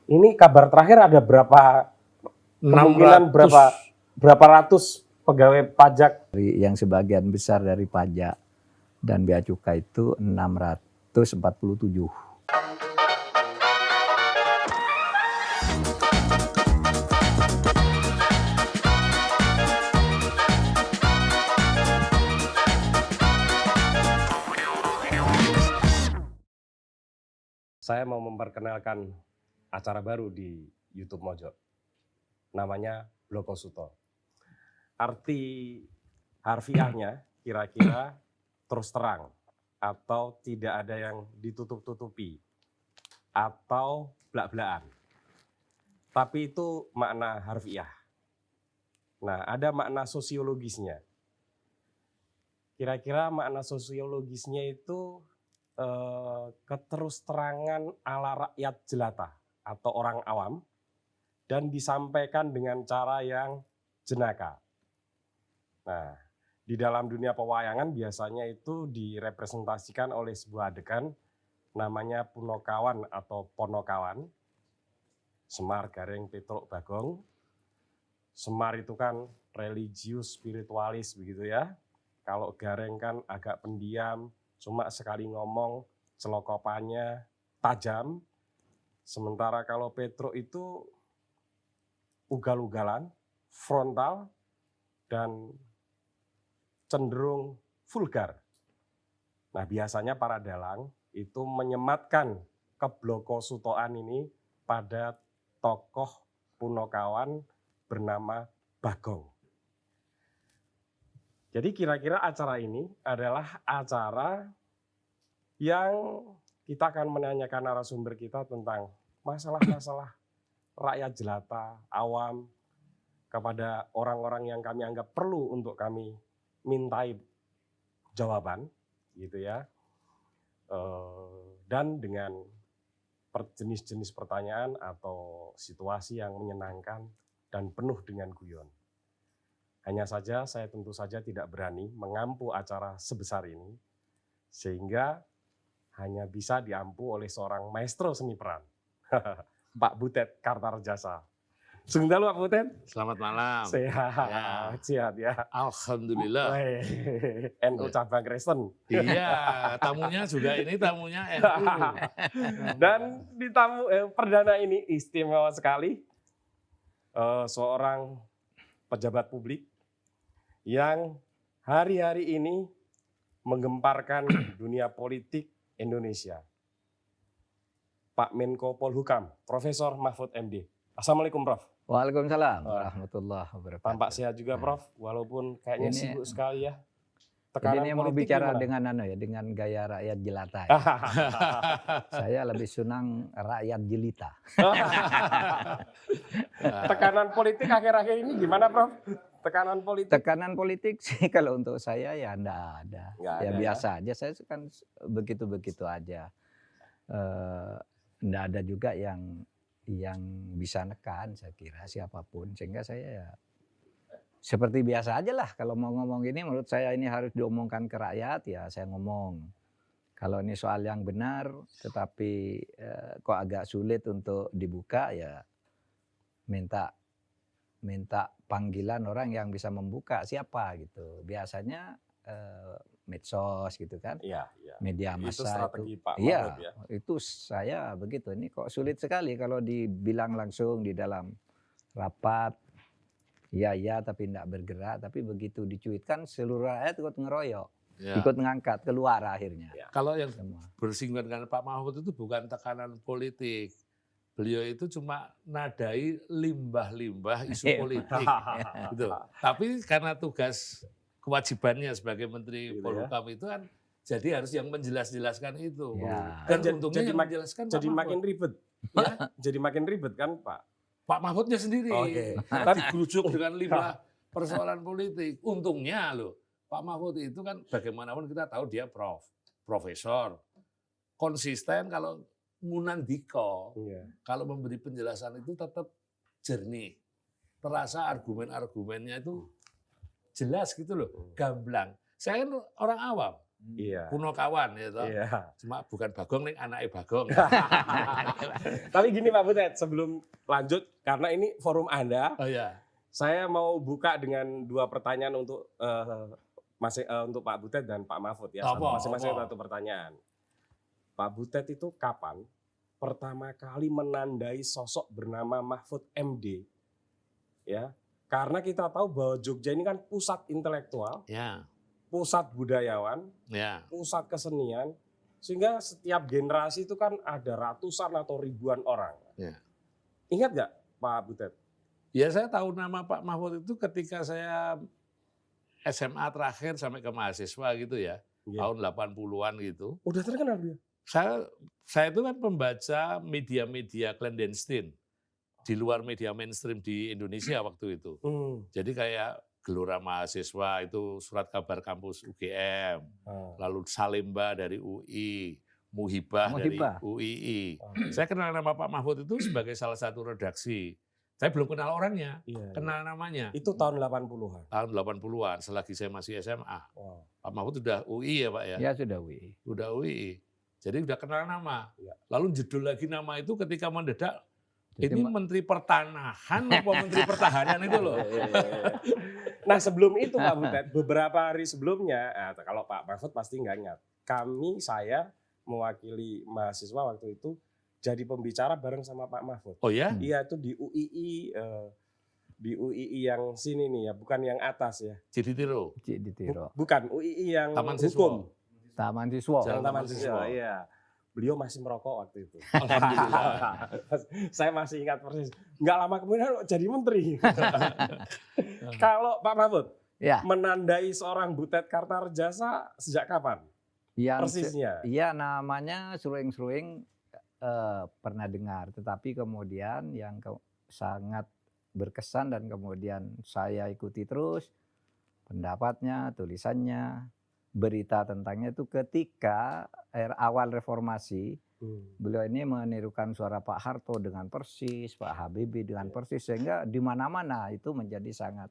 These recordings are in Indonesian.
Ini kabar terakhir ada berapa kemungkinan 600. berapa ratus pegawai pajak yang sebagian besar dari pajak dan bea cukai itu 647. Saya mau memperkenalkan acara baru di YouTube Mojo. Namanya Bloko Suto. Arti harfiahnya kira-kira terus terang atau tidak ada yang ditutup-tutupi atau blak-blakan. Tapi itu makna harfiah. Nah, ada makna sosiologisnya. Kira-kira makna sosiologisnya itu keterus-terangan ala rakyat jelata atau orang awam dan disampaikan dengan cara yang jenaka. Nah, di dalam dunia pewayangan biasanya itu direpresentasikan oleh sebuah adegan namanya Punokawan atau Ponokawan. Semar, Gareng, Petruk, Bagong. Semar itu kan religius, spiritualis begitu ya. Kalau Gareng kan agak pendiam, cuma sekali ngomong celokopannya tajam. Sementara kalau Petruk itu ugal-ugalan, frontal, dan cenderung vulgar. Nah, biasanya para dalang itu menyematkan keblokosutoan ini pada tokoh Punokawan bernama Bagong. Jadi kira-kira acara ini adalah acara yang kita akan menanyakan narasumber kita tentang masalah-masalah rakyat jelata, awam, kepada orang-orang yang kami anggap perlu untuk kami mintai jawaban, gitu ya. Dan dengan jenis-jenis pertanyaan atau situasi yang menyenangkan dan penuh dengan guyon. Hanya saja saya tentu saja tidak berani mengampu acara sebesar ini, sehingga hanya bisa diampu oleh seorang maestro seni peran, Pak Butet Kartarjasa. Sebentar Pak Butet. Selamat malam. Sehat, sehat ya. Alhamdulillah. NU cabang Kristen. Iya, tamunya juga ini tamunya NU. Dan di tamu perdana ini istimewa sekali, seorang pejabat publik yang hari-hari ini menggemparkan dunia politik Indonesia. Pak Menko Polhukam, Profesor Mahfud MD. Assalamualaikum Prof. Waalaikumsalam warahmatullahi wabarakatuh. Tampak sehat juga Prof, walaupun kayaknya Ini- sibuk sekali ya. Jadi ini mau bicara gimana? dengan gaya rakyat jelata. Ya. Saya lebih senang rakyat jelita. Tekanan politik akhir-akhir ini gimana Prof? Tekanan politik? Tekanan politik sih kalau untuk saya ya enggak ada. Nggak Ya ada, biasa aja, saya kan begitu-begitu aja. Enggak ada juga yang bisa nekan saya kira siapapun. Sehingga saya ya seperti biasa aja lah. Kalau mau ngomong gini menurut saya ini harus diomongkan ke rakyat ya saya ngomong. Kalau ini soal yang benar tetapi kok agak sulit untuk dibuka ya minta panggilan orang yang bisa membuka siapa gitu. Biasanya medsos gitu kan. Iya, iya. Media Itu massa strategi Pak iya, Mahfud ya. itu saya begitu. Ini kok sulit sekali kalau dibilang langsung di dalam rapat. Iya tapi tidak bergerak. Tapi begitu dicuitkan seluruh rakyat ikut ngeroyok. Ya. Ikut ngangkat keluar akhirnya. Ya. Kalau yang Semua. bersinggungan dengan Pak Mahfud itu bukan tekanan politik. Beliau itu cuma nadai limbah-limbah isu politik. Gitu. Tapi karena tugas kewajibannya sebagai Menteri Gitu ya. Polhukam itu kan jadi harus yang menjelaskan itu. Ya. Dan Jadi- untungnya jadi yang mak- menjelaskan Jadi Pak makin Mahfud. ribet. Ya, Jadi makin ribet kan Pak? Pak Mahfudnya sendiri. Oke. Tadi gerujuk dengan limbah persoalan politik. Untungnya loh, Pak Mahfud itu kan bagaimanapun kita tahu dia profesor. Konsisten kalau ngunandiko, Iya. kalau memberi penjelasan itu tetap jernih. Terasa argumen-argumennya itu jelas gitu loh, gamblang. Saya kan orang awam. Iya. kuno kawan ya toh. Iya. Cuma bukan Bagong nih anaknya Bagong. Tapi gini Pak Butet, sebelum lanjut karena ini forum Anda, Oh ya. saya mau buka dengan 2 pertanyaan untuk untuk Pak Butet dan Pak Mahfud ya. Apa? Masing-masing Apa? 1 pertanyaan. Pak Butet itu kapan pertama kali menandai sosok bernama Mahfud MD? Ya. Karena kita tahu bahwa Jogja ini kan pusat intelektual, Ya. pusat budayawan, Ya. pusat kesenian, sehingga setiap generasi itu kan ada ratusan atau ribuan orang. Ya. Ingat nggak Pak Butet? Ya saya tahu nama Pak Mahfud itu ketika saya SMA terakhir sampai ke mahasiswa gitu ya. Iya. Tahun 80-an gitu. Udah terkenal dia. Saya itu kan pembaca media-media clandestine di luar media mainstream di Indonesia waktu itu. Jadi kayak Gelora Mahasiswa itu surat kabar kampus UGM, lalu Salemba dari UI, Muhibah dari UII. Saya kenal nama Pak Mahfud itu sebagai salah satu redaksi. Saya belum kenal orangnya, Iya. kenal namanya. Itu tahun 80-an. Tahun 80-an, selagi saya masih SMA. Wow. Pak Mahfud sudah UI ya Pak ya? Ya sudah UI. Udah UI. Jadi udah kenal nama. Ya. Lalu jedul lagi nama itu ketika mendadak, Jadi ini Menteri Pertanahan apa Menteri Pertahanan itu loh. Nah sebelum itu Pak Butet, beberapa hari sebelumnya, kalau Pak Mahfud pasti nggak ingat, saya mewakili mahasiswa waktu itu jadi pembicara bareng sama Pak Mahfud. Oh ya? Iya itu di UII yang sini nih ya, bukan yang atas ya. Ciditiro. Ciditiro. Bukan UII yang Taman hukum. Taman Siswa. Jalan Taman Taman Siswa. Siswa. Iya. Beliau masih merokok waktu itu. Alhamdulillah. Saya masih ingat persis. Nggak lama kemudian jadi menteri. Kalau Pak Mahfud, Ya. menandai seorang Butet Kartarjasa sejak kapan? Yang Persisnya. Iya namanya seruing-seruing pernah dengar, tetapi kemudian yang sangat berkesan dan kemudian saya ikuti terus pendapatnya, tulisannya, berita tentangnya itu ketika awal reformasi. Beliau ini menirukan suara Pak Harto dengan persis, Pak Habibie dengan persis, sehingga di mana-mana itu menjadi sangat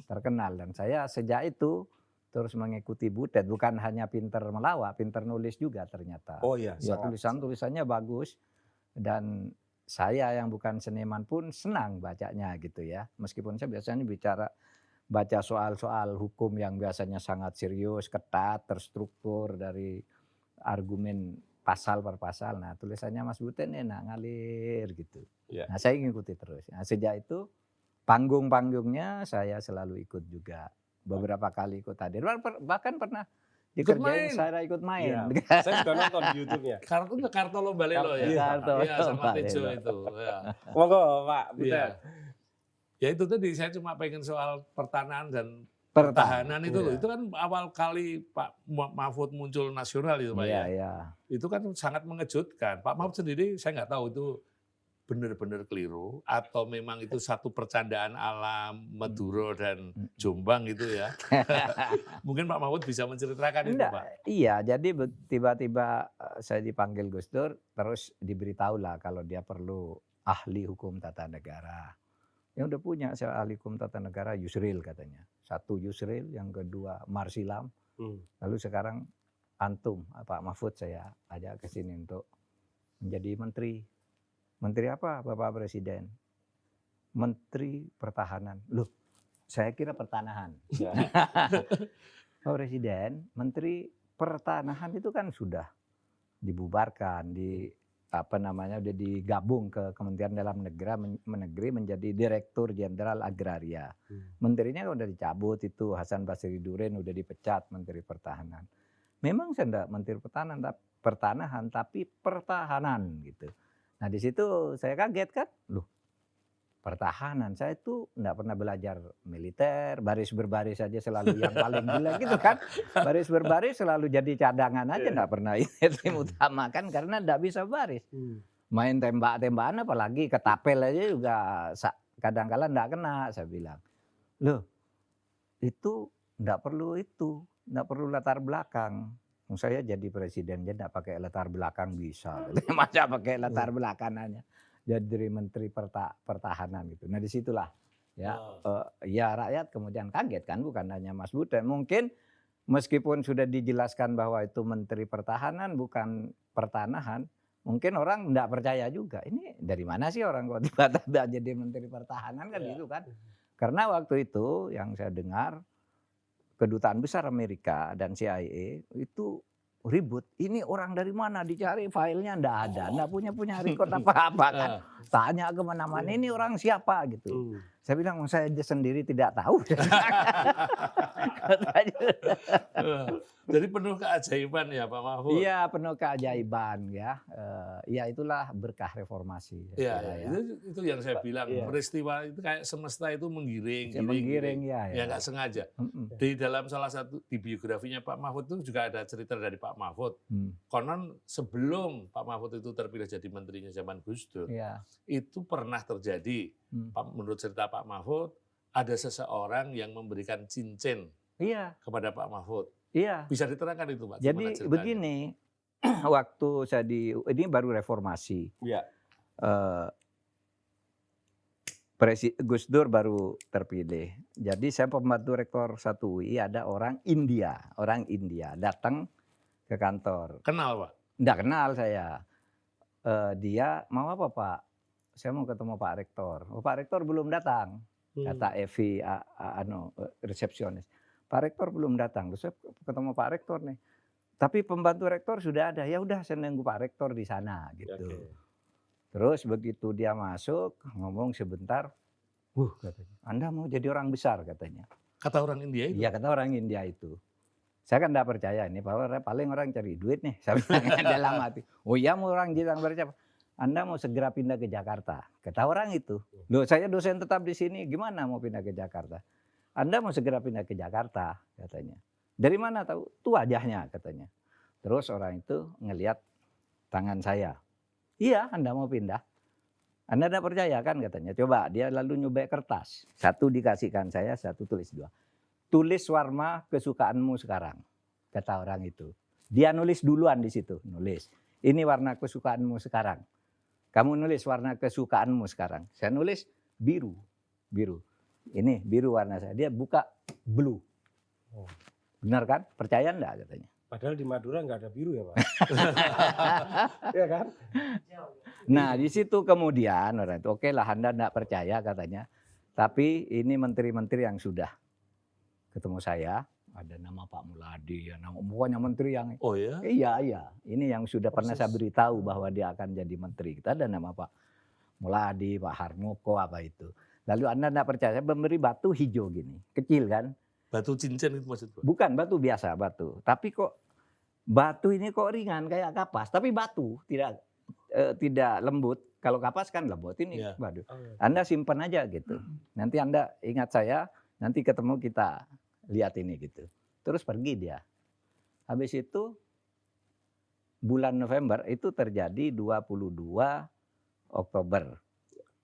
terkenal. Dan saya sejak itu terus mengikuti Butet, bukan hanya pinter melawak, pinter nulis juga ternyata. Oh iya, Ya, sangat. tulisannya bagus dan saya yang bukan seniman pun senang bacanya gitu ya. Meskipun saya biasanya baca soal-soal hukum yang biasanya sangat serius, ketat, terstruktur dari argumen pasal per pasal. Nah, tulisannya Mas Butet enak ngalir gitu. Ya. Nah, saya ngikuti terus. Nah, sejak itu panggung-panggungnya saya selalu ikut juga. Beberapa kali ikut hadir. Bahkan pernah dikerjain saya ikut main. Iya. Saya juga nonton di YouTube-nya. Karto Lomba Lelo ya? Karto Iya sama Lomba Tejo Lelo. itu. Ya. Monggo Pak Butet. Iya. Ya itu tadi saya cuma pengen soal pertanahan dan Pertahanan. pertahanan itu loh. Iya. Itu kan awal kali Pak Mahfud muncul nasional itu Pak Iya, ya. iya. Itu kan sangat mengejutkan. Pak Mahfud sendiri saya nggak tahu itu benar-benar keliru atau memang itu satu percandaan alam Madura dan Jombang gitu ya. Mungkin Pak Mahfud bisa menceritakan itu Enggak, Pak. iya, jadi tiba-tiba saya dipanggil Gus Dur, terus diberitahulah kalau dia perlu ahli hukum tata negara. Yang udah punya saya ahli hukum tata negara Yusril katanya. Satu Yusril, yang kedua Marsilam. Lalu sekarang antum, Pak Mahfud saya ajak ke sini untuk menjadi menteri. Menteri apa Bapak Presiden? Menteri Pertahanan. Loh, saya kira pertanahan. Pak Presiden, Menteri Pertanahan itu kan sudah dibubarkan, udah digabung ke Kementerian Dalam Negeri menjadi Direktur Jenderal Agraria. Menterinya udah dicabut itu, Hasan Basri Duren udah dipecat Menteri Pertahanan. Memang saya enggak Menteri Pertanahan tapi pertahanan gitu. Nah di situ saya kaget kan, loh pertahanan, saya itu enggak pernah belajar militer, baris berbaris saja selalu yang paling gila gitu kan. Baris berbaris selalu jadi cadangan aja, enggak pernah tim utama kan karena enggak bisa baris. Main tembak-tembakan apalagi ketapel aja juga kadang-kala enggak kena, saya bilang. Loh itu enggak perlu latar belakang. Saya jadi presiden aja enggak pakai latar belakang bisa. Masa pakai latar belakangannya. Jadi menteri pertahanan gitu. Nah disitulah ya, ya rakyat kemudian kaget kan, bukan hanya Mas Butet. Mungkin meskipun sudah dijelaskan bahwa itu Menteri Pertahanan bukan Pertanahan, mungkin orang enggak percaya juga. Ini dari mana sih orang kok tiba-tiba jadi Menteri Pertahanan kan gitu kan. Karena waktu itu yang saya dengar Kedutaan Besar Amerika dan CIA itu ribut. Ini orang dari mana dicari filenya enggak ada, enggak punya record apa-apa kan. Tanya kemana-mana ini orang siapa gitu. Saya bilang saya sendiri tidak tahu. Jadi penuh keajaiban ya Pak Mahfud. Iya penuh keajaiban ya. Ya itulah berkah reformasi. Iya, itu yang saya bilang peristiwa itu kayak semesta itu menggiring ya. Ya nggak sengaja. Di dalam salah satu di biografinya Pak Mahfud itu juga ada cerita dari Pak Mahfud. Konon sebelum Pak Mahfud itu terpilih jadi menterinya zaman Gus Dur, itu pernah terjadi. Menurut cerita Pak Mahfud ada seseorang yang memberikan cincin kepada Pak Mahfud. Iya. Bisa diterangkan itu Pak? Jadi begini, waktu saya ini baru reformasi. Iya. Gus Dur baru terpilih. Jadi saya pembantu rektor 1 UI ada orang India datang ke kantor. Kenal Pak? Enggak kenal saya. Dia mau apa Pak? Saya mau ketemu Pak Rektor. Oh, Pak Rektor belum datang. Kata Evi resepsionis. Pak Rektor belum datang. Terus saya ketemu Pak Rektor nih. Tapi pembantu rektor sudah ada. Ya udah saya nunggu Pak Rektor di sana gitu. Terus begitu dia masuk ngomong sebentar. Katanya. Anda mau jadi orang besar katanya. Kata orang India itu? Iya kata orang India itu. Saya kan tidak percaya ini bahwa paling orang cari duit nih. Saya bilang dalam hati. Oh iya mau orang jadi orang bercapa. Anda mau segera pindah ke Jakarta. Kata orang itu. Loh saya dosen tetap di sini. Gimana mau pindah ke Jakarta? Anda mau segera pindah ke Jakarta katanya. Dari mana tahu? Itu wajahnya katanya. Terus orang itu ngelihat tangan saya. Iya Anda mau pindah. Anda tidak percaya kan katanya. Coba dia lalu nyobek kertas. Satu dikasihkan saya, satu tulis 2. Tulis warna kesukaanmu sekarang. Kata orang itu. Dia nulis duluan di situ. Nulis. Ini warna kesukaanmu sekarang. Kamu nulis warna kesukaanmu sekarang. Saya nulis biru. Biru. Ini biru warna saya. Dia buka blue. Benar kan? Percaya enggak katanya? Padahal di Madura nggak ada biru ya Pak. Iya kan? Nah di situ kemudian orang itu oke lah Anda enggak percaya katanya. Tapi ini menteri-menteri yang sudah ketemu saya. Ada nama Pak Muladi, ya, pokoknya menteri yang oh ya? Iya. Ini yang sudah pernah saya beritahu bahwa dia akan jadi menteri. Kita ada nama Pak Muladi, Pak Harmoko apa itu. Lalu Anda tidak percaya, saya memberi batu hijau gini, kecil kan? Batu cincin itu maksudnya? Bukan batu biasa, batu. Tapi kok batu ini kok ringan kayak kapas, tapi batu tidak lembut. Kalau kapas kan lembut ini batu. Anda simpan aja gitu. Nanti Anda ingat saya, nanti ketemu kita lihat ini gitu. Terus pergi dia. Habis itu bulan November itu terjadi 22 Oktober.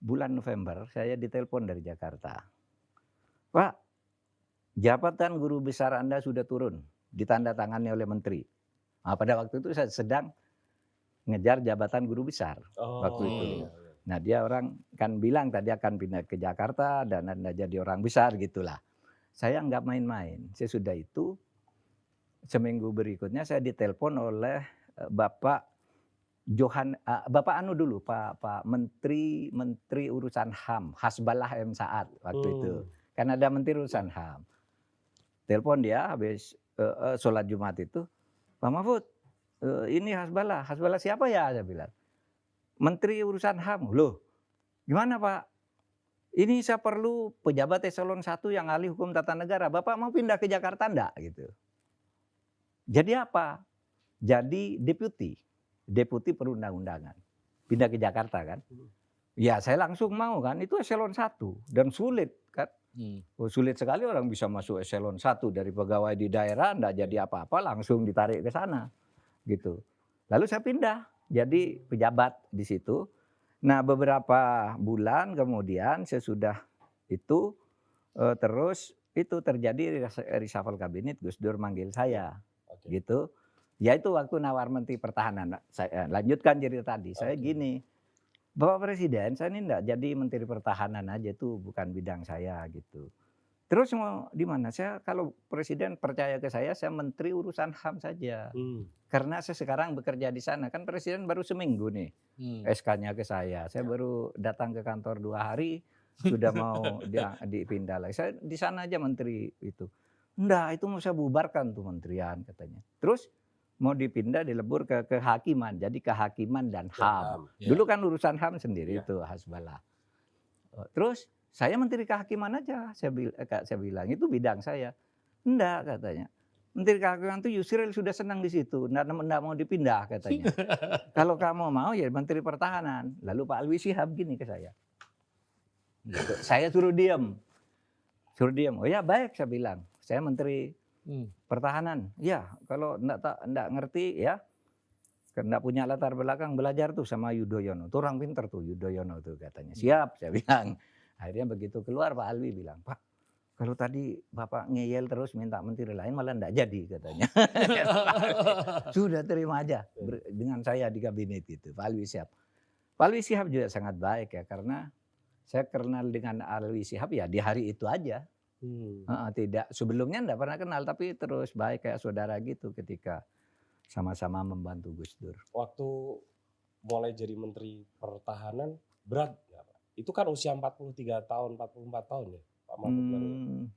Bulan November saya ditelepon dari Jakarta. Pak, jabatan guru besar Anda sudah turun, ditandatangani oleh menteri. Nah, pada waktu itu saya sedang ngejar jabatan guru besar waktu itu. Nah dia orang kan bilang tadi akan pindah ke Jakarta dan Anda jadi orang besar gitulah. Saya nggak main-main. Sesudah itu seminggu berikutnya saya ditelepon oleh Bapak Bapak dulu Pak Menteri Urusan HAM, Hasbalah M Saad waktu itu. Kan ada Menteri Urusan HAM. Telepon dia habis sholat Jumat itu, Pak Mahfud, ini Hasbalah siapa ya? Saya bilang. Menteri Urusan HAM. Loh, gimana Pak? Ini saya perlu pejabat eselon 1 yang ahli hukum tata negara. Bapak mau pindah ke Jakarta enggak? Gitu. Jadi apa? Jadi deputi perundang-undangan. Pindah ke Jakarta kan. Ya saya langsung mau kan. Itu eselon 1. Dan sulit kan. Sulit sekali orang bisa masuk eselon 1 dari pegawai di daerah. Enggak jadi apa-apa langsung ditarik ke sana. Gitu. Lalu saya pindah. Jadi pejabat di situ. Nah beberapa bulan kemudian sesudah itu terus itu terjadi reshuffle kabinet. Gus Dur manggil saya. Gitu. Ya itu waktu nawar Menteri Pertahanan. Saya lanjutkan cerita tadi. Saya gini, Bapak Presiden, saya ini enggak jadi Menteri Pertahanan aja, itu bukan bidang saya gitu. Terus mau di mana? Saya kalau presiden percaya ke saya menteri urusan HAM saja. Karena saya sekarang bekerja di sana. Kan presiden baru seminggu nih SK-nya ke saya. Saya baru datang ke kantor 2 hari, sudah mau dipindah lagi. Saya di sana aja menteri itu. Enggak, itu mau saya bubarkan tuh menterian katanya. Terus mau dipindah dilebur ke kehakiman. Jadi kehakiman dan HAM. Ya. Dulu kan urusan HAM sendiri Ya. itu Hasbalah. Terus saya menteri kehakiman aja. Saya bilang itu bidang saya. Enggak katanya. Menteri kehakiman itu Yusril sudah senang di situ. Enggak mau dipindah katanya. Kalau kamu mau ya menteri pertahanan. Lalu Pak Alwi Shihab gini ke saya. Gitu. Saya suruh diam. Oh ya baik saya bilang. Saya menteri pertahanan. Ya kalau enggak ngerti ya. Enggak punya latar belakang belajar tuh sama Yudhoyono. Itu orang pinter tuh Yudhoyono tuh katanya. Siap saya bilang. Akhirnya begitu keluar Pak Alwi bilang, Pak kalau tadi Bapak ngeyel terus minta menteri lain malah enggak jadi katanya. Sudah terima aja dengan saya di kabinet itu. Pak Alwi Shihab. Pak Alwi Shihab juga sangat baik ya karena saya kenal dengan Alwi Shihab ya di hari itu aja. Tidak sebelumnya enggak pernah kenal tapi terus baik kayak saudara gitu ketika sama-sama membantu Gus Dur. Waktu mulai jadi menteri pertahanan berat nggak, Pak? Itu kan usia 43 tahun, 44 tahun ya Pak Mahfud baru.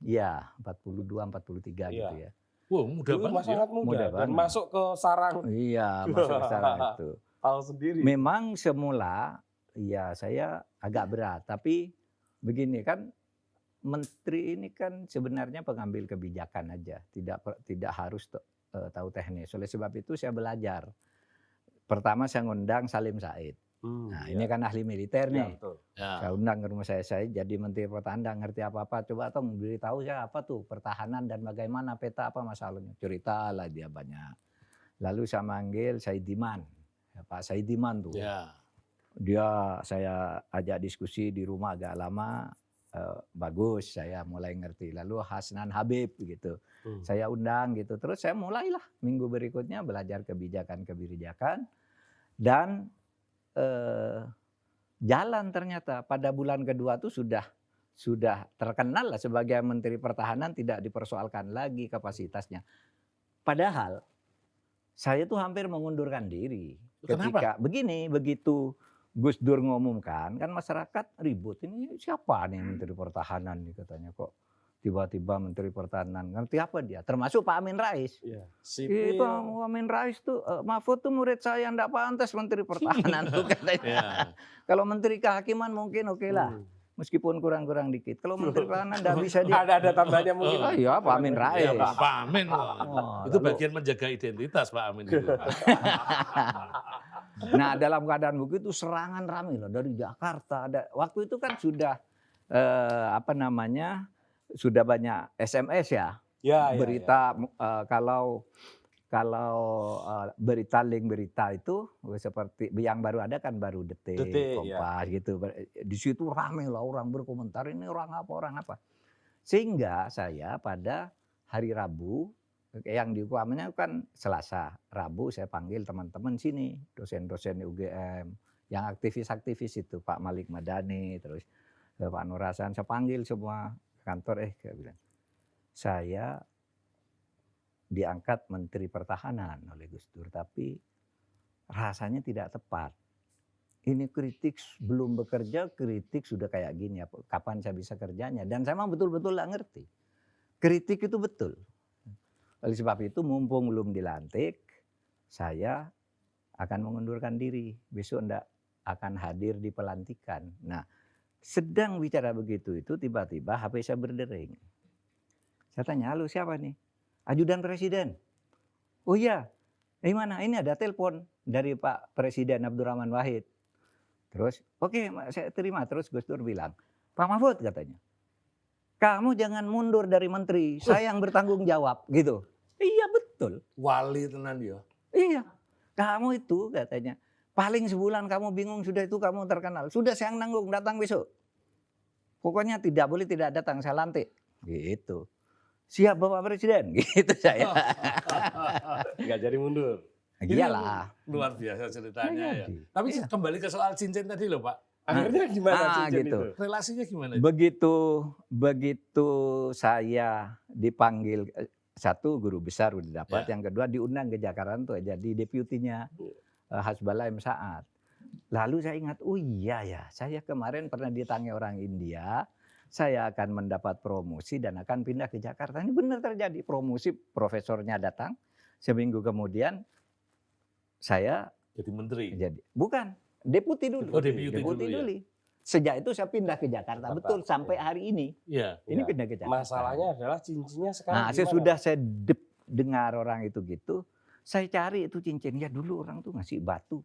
Iya, 42, 43 gitu ya. Wow, muda Dulu banget ya. sangat muda, Muda dan banget. masuk ke sarang Iya, masuk ke sana itu. tahu sendiri. Memang semula ya saya agak berat, tapi begini kan menteri ini kan sebenarnya pengambil kebijakan aja, tidak harus tahu teknis. Oleh sebab itu saya belajar. Pertama saya ngundang Salim Said. Nah, ini kan ahli militer nih. betul. Ya. Saya undang ke rumah saya jadi menteri pertahanan, nggak ngerti apa-apa. Coba Tong beritahu saya apa tuh pertahanan dan bagaimana peta apa masalahnya. Cerita lah dia banyak. Lalu saya manggil Saidiman, ya, Pak Saidiman tuh. Ya. Dia saya ajak diskusi di rumah agak lama, bagus saya mulai ngerti. Lalu Hasnan Habib gitu, saya undang gitu. Terus saya mulailah minggu berikutnya belajar kebijakan dan jalan ternyata pada bulan kedua tuh sudah terkenal lah sebagai menteri pertahanan, tidak dipersoalkan lagi kapasitasnya. Padahal saya tuh hampir mengundurkan diri. Ketika begini, begitu Gus Dur ngumumkan kan masyarakat ribut, ini siapa nih menteri pertahanan nih katanya, kok tiba-tiba menteri pertahanan, ngerti apa dia? Termasuk Pak Amin Rais. Iya. Itu Amin Rais tuh Mahfud tuh murid saya, enggak pantas menteri pertahanan tuh katanya. Ya. Kalau menteri kehakiman mungkin oke lah. Meskipun kurang-kurang dikit. Kalau menteri pertahanan enggak bisa dia. Ada tambahnya mungkin. Oh iya Pak Amin Rais. Ya, Pak Amin. Oh, itu lalu- bagian menjaga identitas Pak Amin itu. Nah dalam keadaan begitu serangan ramai loh dari Jakarta. Waktu itu kan sudah sudah banyak SMS ya. Ya, Berita kalau berita link berita itu seperti yang baru ada kan baru Detik, Kompas gitu. Di situ ramai lah orang berkomentar ini orang apa. Sehingga saya pada hari Rabu yang diukumannya kan Selasa, Rabu saya panggil teman-teman sini, dosen-dosen UGM, yang aktivis-aktivis itu Pak Malik Madani, terus Pak Nur Hasan, saya panggil semua kantor, kayak bilang, saya diangkat Menteri Pertahanan oleh Gus Dur, tapi rasanya tidak tepat. Ini kritik belum bekerja, kritik sudah kayak gini, kapan saya bisa kerjanya? Dan saya memang betul-betul nggak ngerti. Kritik itu betul. Oleh sebab itu mumpung belum dilantik, saya akan mengundurkan diri. Besok enggak akan hadir di pelantikan. Nah, sedang bicara begitu itu tiba-tiba HP saya berdering. Saya tanya, halo siapa nih? Ajudan Presiden. Oh iya, mana? Ini ada telepon dari Pak Presiden Abdurrahman Wahid. Terus, oke, saya terima. Terus Gus Dur bilang, Pak Mahfud katanya, kamu jangan mundur dari menteri, saya yang bertanggung jawab, gitu. Iya betul. Wali tenan ya. Iya, kamu itu katanya, paling sebulan kamu bingung sudah itu kamu terkenal. Sudah saya yang nanggung, datang besok. Pokoknya tidak boleh tidak datang, saya lantik. Gitu. Siap Bapak Presiden, gitu saya. Nggak jadi mundur. Iyalah. Luar biasa ceritanya ya. Jadi. Tapi Iya. kembali ke soal cincin tadi loh Pak. Akhirnya gimana cincin gitu. itu? Relasinya gimana? Begitu saya dipanggil, satu guru besar udah dapat, Ya. yang kedua diundang ke Jakarta untuk jadi deputinya Hasbala M. Saad. Lalu saya ingat, oh iya ya, saya kemarin pernah ditanya orang India, saya akan mendapat promosi dan akan pindah ke Jakarta. Ini benar terjadi, promosi, profesornya datang, seminggu kemudian saya Jadi menteri. bukan, deputi dulu. Oh, deputi dulu, ya. dulu. Sejak itu saya pindah ke Jakarta, betul, sampai hari ini. Iya. Ini Iya. pindah ke Jakarta. Masalahnya adalah cincinnya sekarang Nah, gimana? sesudah saya dengar orang itu gitu, saya cari itu cincin. Ya dulu orang tuh ngasih batu.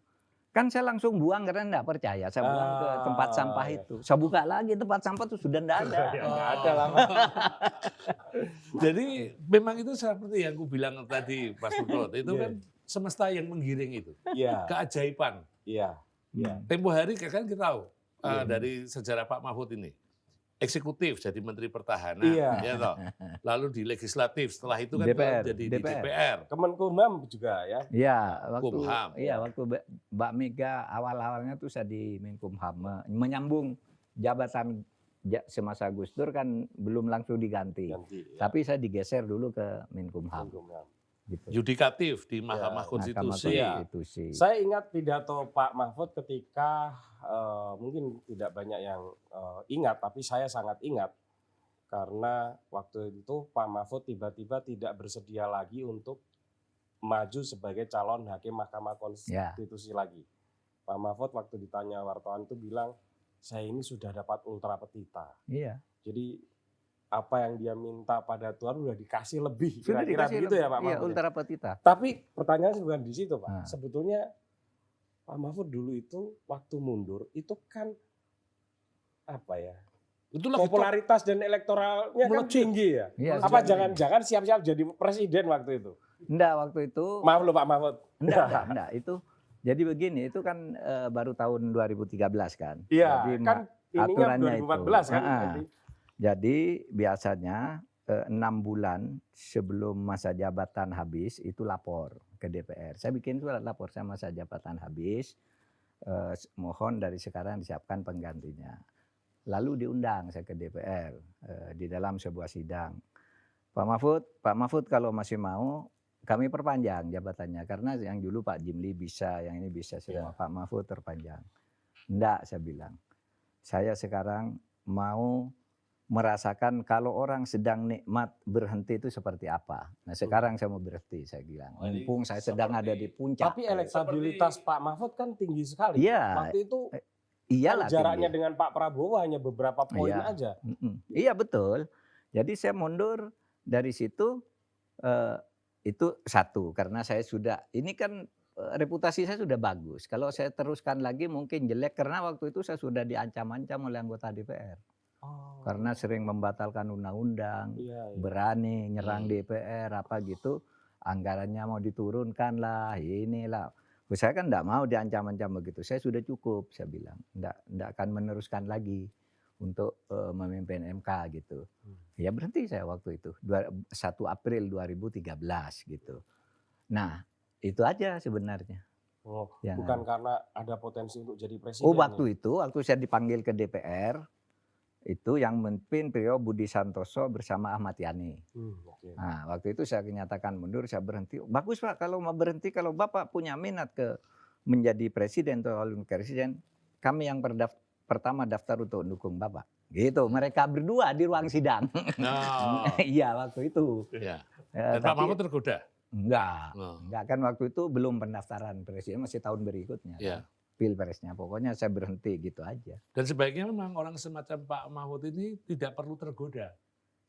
Kan saya langsung buang karena enggak percaya. Saya buang ke tempat sampah iya. itu. Saya buka lagi tempat sampah tuh sudah enggak ada. Ya, nggak ada lah. Jadi memang itu seperti yang aku bilang tadi Mas Putrot, itu Iya. kan semesta yang menggiring itu. Iya, Keajaiban. iya, iya. Tempo hari kan kita tahu Iya. dari sejarah Pak Mahfud ini. Eksekutif jadi Menteri Pertahanan, Iya. ya toh. Lalu di legislatif, setelah itu kan DPR, jadi di DPR. DPR. Kemenkumham juga ya. Iya, Kumham. waktu Mbak Mega awal-awalnya tuh saya di Menkumham menyambung jabatan semasa Gus Dur kan belum langsung diganti. Ganti. Ya. Tapi saya digeser dulu ke Menkumham. Kemenkumham. Gitu. Yudikatif di Mahkamah Mahkamah Konstitusi. Iya. Konstitusi. Saya ingat pidato Pak Mahfud ketika mungkin tidak banyak yang ingat, tapi saya sangat ingat karena waktu itu Pak Mahfud tiba-tiba tidak bersedia lagi untuk maju sebagai calon hakim Mahkamah Konstitusi lagi. Pak Mahfud waktu ditanya wartawan itu bilang, saya ini sudah dapat ultra petita. Iya. Jadi apa yang dia minta pada Tuhan udah dikasih lebih. Sudah Kira-kira dikasih begitu ya Pak Iya, Mahfud. ultra petita. Tapi pertanyaan bukan di situ Pak. Nah. Sebetulnya Pak Mahfud dulu itu waktu mundur itu kan apa ya? Itu lagi Popularitas dan elektoralnya kan Melejit. tinggi ya. Iya, Apa sudah. jangan-jangan siap-siap jadi presiden waktu itu? Enggak, waktu itu Maaf loh Pak Mahfud. enggak, itu jadi begini, itu kan baru tahun 2013 kan. Iya, Jadi kan ininya aturannya 2014 kan. itu. Jadi biasanya 6 bulan sebelum masa jabatan habis itu lapor ke DPR. Saya bikin surat lapor, saya masa jabatan habis, mohon dari sekarang disiapkan penggantinya. Lalu diundang saya ke DPR di dalam sebuah sidang. Pak Mahfud kalau masih mau kami perpanjang jabatannya karena yang dulu Pak Jimli bisa, yang ini bisa semua. Pak Mahfud terpanjang. Enggak, saya bilang. Saya sekarang mau merasakan kalau orang sedang nikmat berhenti itu seperti apa. Nah sekarang saya mau berhenti, saya bilang. Mumpung saya sedang ada di puncak. Tapi elektabilitas Pak Mahfud kan tinggi sekali. Iya. Waktu itu Iyalah jaraknya tinggi. dengan Pak Prabowo hanya beberapa poin Iya. aja. Iya betul. Jadi saya mundur dari situ, itu satu karena saya sudah, ini kan reputasi saya sudah bagus. Kalau saya teruskan lagi mungkin jelek karena waktu itu saya sudah diancam-ancam oleh anggota DPR. Karena sering membatalkan undang-undang, Iya, iya. berani nyerang DPR apa gitu, anggarannya mau diturunkan lah, inilah. Saya kan enggak mau diancam-ancam begitu. Saya sudah cukup, saya bilang. Enggak akan meneruskan lagi untuk memimpin MK gitu. Ya berhenti saya waktu itu, 1 April 2013 gitu. Nah, itu aja sebenarnya. Oh, Yang- bukan karena ada potensi untuk jadi presiden. Oh, ya? waktu itu, waktu saya dipanggil ke DPR, itu yang memimpin beliau Budi Santoso bersama Ahmad Yani. Oke. Nah, waktu itu saya nyatakan mundur, saya berhenti. Bagus Pak, kalau mau berhenti, kalau Bapak punya minat ke menjadi presiden atau calon presiden, kami yang pertama daftar untuk mendukung Bapak. Gitu, mereka berdua di ruang sidang. Oh, Iya, waktu itu. iya. Ya, Dan Pak tapi Mahfud tergoda. enggak, Oh, enggak kan waktu itu belum pendaftaran presiden, masih tahun berikutnya. iya. Pilpresnya, pokoknya saya berhenti gitu aja. Dan sebaiknya memang orang semacam Pak Mahfud ini tidak perlu tergoda.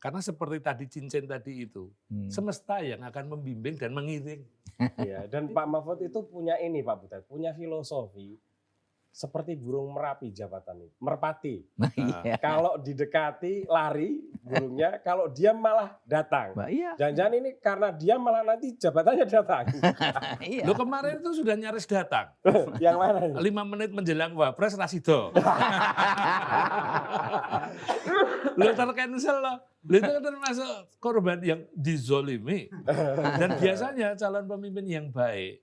Karena seperti tadi cincin tadi itu, semesta yang akan membimbing dan mengiring. Iya, dan Pak Mahfud itu punya ini Pak Butet, punya filosofi seperti burung merapi jabatan itu, merpati. Iya. Kalau didekati lari burungnya, kalau dia malah datang. Mbak, iya. Jangan-jangan ini karena dia malah nanti jabatannya datang. Iya. Lo kemarin itu sudah nyaris datang. Yang mana? 5 menit menjelang Wapres Rasido. Lo tercancel loh. Lo itu kan termasuk korban yang dizolimi. Dan biasanya calon pemimpin yang baik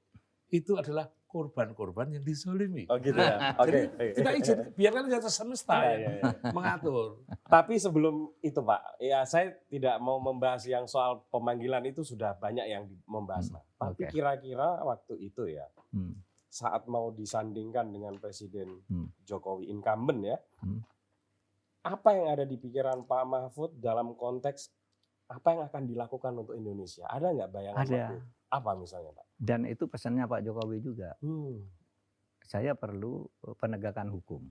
itu adalah korban-korban yang dizolimi. Oh gitu ya. Oke. Jadi kita izin, biarkan saja semesta Iya, yang iya, iya. mengatur. Tapi sebelum itu Pak, ya saya tidak mau membahas yang soal pemanggilan itu, sudah banyak yang membahas. Tapi Oke. kira-kira waktu itu ya, Hmm. saat mau disandingkan dengan Presiden Jokowi incumbent ya, Hmm. apa yang ada di pikiran Pak Mahfud dalam konteks apa yang akan dilakukan untuk Indonesia? Ada nggak bayangan Ada. waktu itu? Apa misalnya Pak? Dan itu pesannya Pak Jokowi juga. Hmm. Saya perlu penegakan hukum.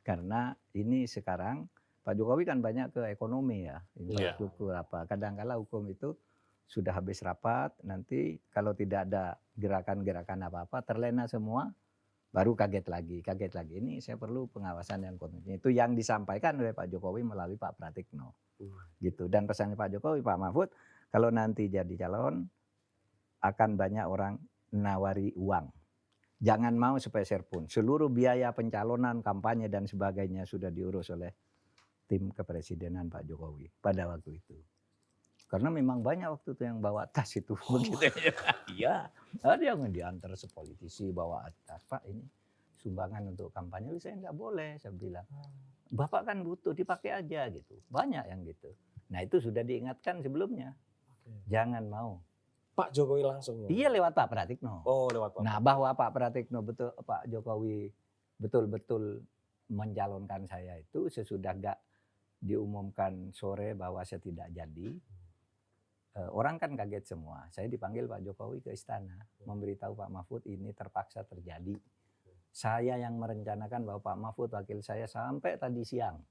Karena ini sekarang Pak Jokowi kan banyak ke ekonomi ya, infrastruktur apa. Kadang-kala hukum itu sudah habis rapat, nanti kalau tidak ada gerakan-gerakan apa-apa, terlena semua, baru kaget lagi. Ini saya perlu pengawasan yang kontinue. Itu yang disampaikan oleh Pak Jokowi melalui Pak Pratikno. Gitu. Dan pesannya Pak Jokowi, Pak Mahfud, kalau nanti jadi calon, akan banyak orang nawari uang. Jangan mau sepeser pun. Seluruh biaya pencalonan, kampanye dan sebagainya sudah diurus oleh tim kepresidenan Pak Jokowi pada waktu itu. Karena memang banyak waktu itu yang bawa tas itu. Begitu ya. Iya, ada yang diantar sepolitisi bawa tas. Pak ini sumbangan untuk kampanye, saya nggak boleh, saya bilang. Bapak kan butuh, dipakai aja gitu. Banyak yang gitu. Nah itu sudah diingatkan sebelumnya. Jangan mau. Pak Jokowi langsung. Iya lewat Pak Pratikno. Oh lewat Pak. Nah bahwa Pak Pratikno Pak Jokowi betul-betul mencalonkan saya itu sesudah gak diumumkan sore bahwa saya tidak jadi, orang kan kaget semua. Saya dipanggil Pak Jokowi ke istana memberitahu Pak Mahfud ini terpaksa terjadi. Saya yang merencanakan bahwa Pak Mahfud wakil saya sampai tadi siang,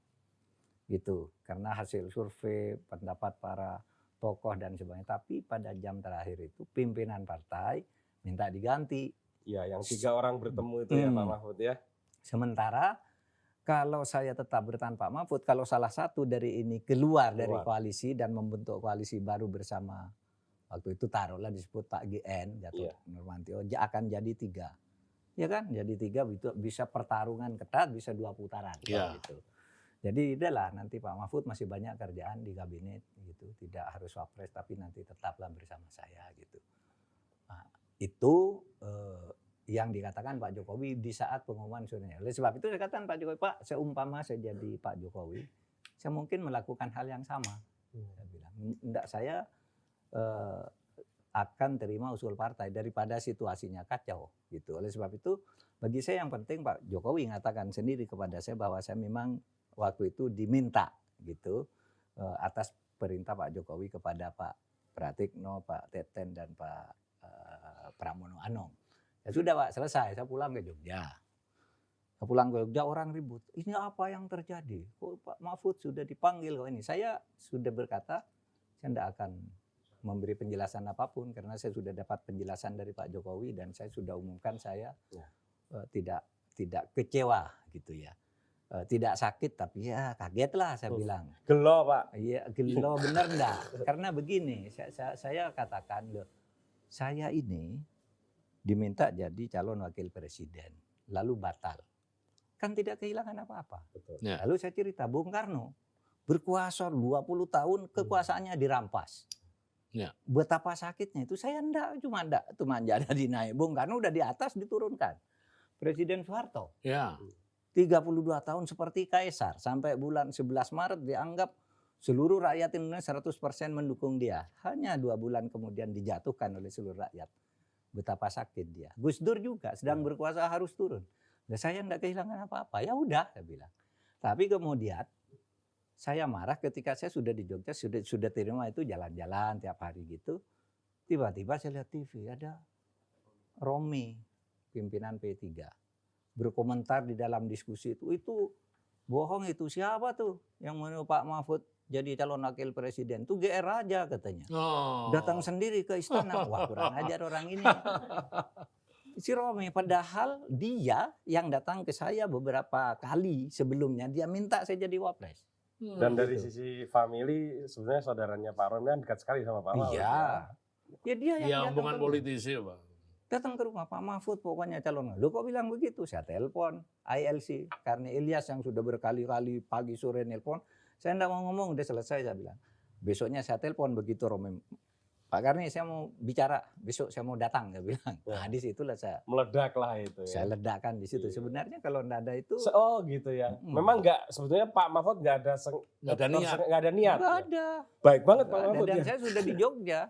gitu. Karena hasil survei, pendapat para tokoh dan sebagainya. Tapi pada jam terakhir itu pimpinan partai minta diganti. Ya, yang 3 orang bertemu itu ya Pak Mahfud ya. Sementara kalau saya tetap bertahan Pak Mahfud, kalau salah satu dari ini keluar dari koalisi dan membentuk koalisi baru bersama, waktu itu taruhlah disebut Pak GN, Gatot Nurmantio, akan jadi 3. Ya kan, jadi 3 bisa pertarungan ketat, bisa 2 putaran. Gitu. Jadi itulah nanti Pak Mahfud masih banyak kerjaan di kabinet gitu, tidak harus wapres tapi nanti tetaplah bersama saya gitu. Nah, itu yang dikatakan Pak Jokowi di saat pengumuman survei. Oleh sebab itu saya katakan Pak Jokowi, Pak, seumpama saya jadi Pak Jokowi, saya mungkin melakukan hal yang sama. Saya bilang, enggak, saya akan terima usul partai daripada situasinya kacau gitu. Oleh sebab itu bagi saya yang penting Pak Jokowi mengatakan sendiri kepada saya bahwa saya memang waktu itu diminta gitu atas perintah Pak Jokowi kepada Pak Pratikno, Pak Teten dan Pak Pramono Anung. Ya sudah Pak, selesai. Saya pulang ke Jogja. Saya pulang ke Jogja, orang ribut. Ini apa yang terjadi? Kok Pak Mahfud sudah dipanggil kok ini? Saya sudah berkata, saya tidak akan memberi penjelasan apapun karena saya sudah dapat penjelasan dari Pak Jokowi dan saya sudah umumkan saya tidak kecewa gitu ya. Tidak sakit tapi ya kaget lah saya bilang. Gelo Pak. Iya gelo bener enggak? Karena begini saya katakan loh, saya ini diminta jadi calon wakil presiden lalu batal. Kan tidak kehilangan apa-apa. Ya. Lalu saya cerita Bung Karno berkuasa 20 tahun kekuasaannya dirampas. Ya. Betapa sakitnya itu saya enggak cuma jadi dinaik. Bung Karno udah di atas diturunkan. Presiden Soeharto. Ya. 32 tahun seperti kaisar sampai bulan 11 Maret dianggap seluruh rakyat Indonesia 100% mendukung dia. Hanya 2 bulan kemudian dijatuhkan oleh seluruh rakyat. Betapa sakit dia. Gus Dur juga sedang berkuasa harus turun. Nah, saya enggak kehilangan apa-apa. Ya udah saya bilang. Tapi kemudian saya marah ketika saya sudah di Jogja sudah terima itu jalan-jalan tiap hari gitu. Tiba-tiba saya lihat TV ada Romi pimpinan P3 berkomentar di dalam diskusi itu bohong itu siapa tuh yang mau Pak Mahfud jadi calon wakil presiden itu GR aja katanya. Datang sendiri ke istana. Wah kurang ajar orang ini. Si Romi padahal dia yang datang ke saya beberapa kali sebelumnya dia minta saya jadi wapres. Dan dari sisi family sebenarnya saudaranya Pak Romi kan dekat sekali sama Pak Mahfud. Iya. Ya dia yang hubungan politisi Pak. Datang ke rumah Pak Mahfud pokoknya calon. Lu kok bilang begitu? Saya telepon ILC karena Ilyas yang sudah berkali-kali pagi sore nelpon. Saya enggak mau ngomong udah selesai saya bilang. Besoknya saya telepon begitu Romi Pak Karni saya mau bicara, besok saya mau datang, dia bilang. Nah di situlah Meledak lah itu ya. saya ledakan di situ. Iya. Sebenarnya kalau nggak ada itu Oh gitu ya. Memang sebetulnya Pak Mahfud nggak ada Nggak ada niat. nggak ada niat. nggak ya? ada. Baik banget Pak Nggak ada. Mahfud Dan ya. saya sudah di Jogja.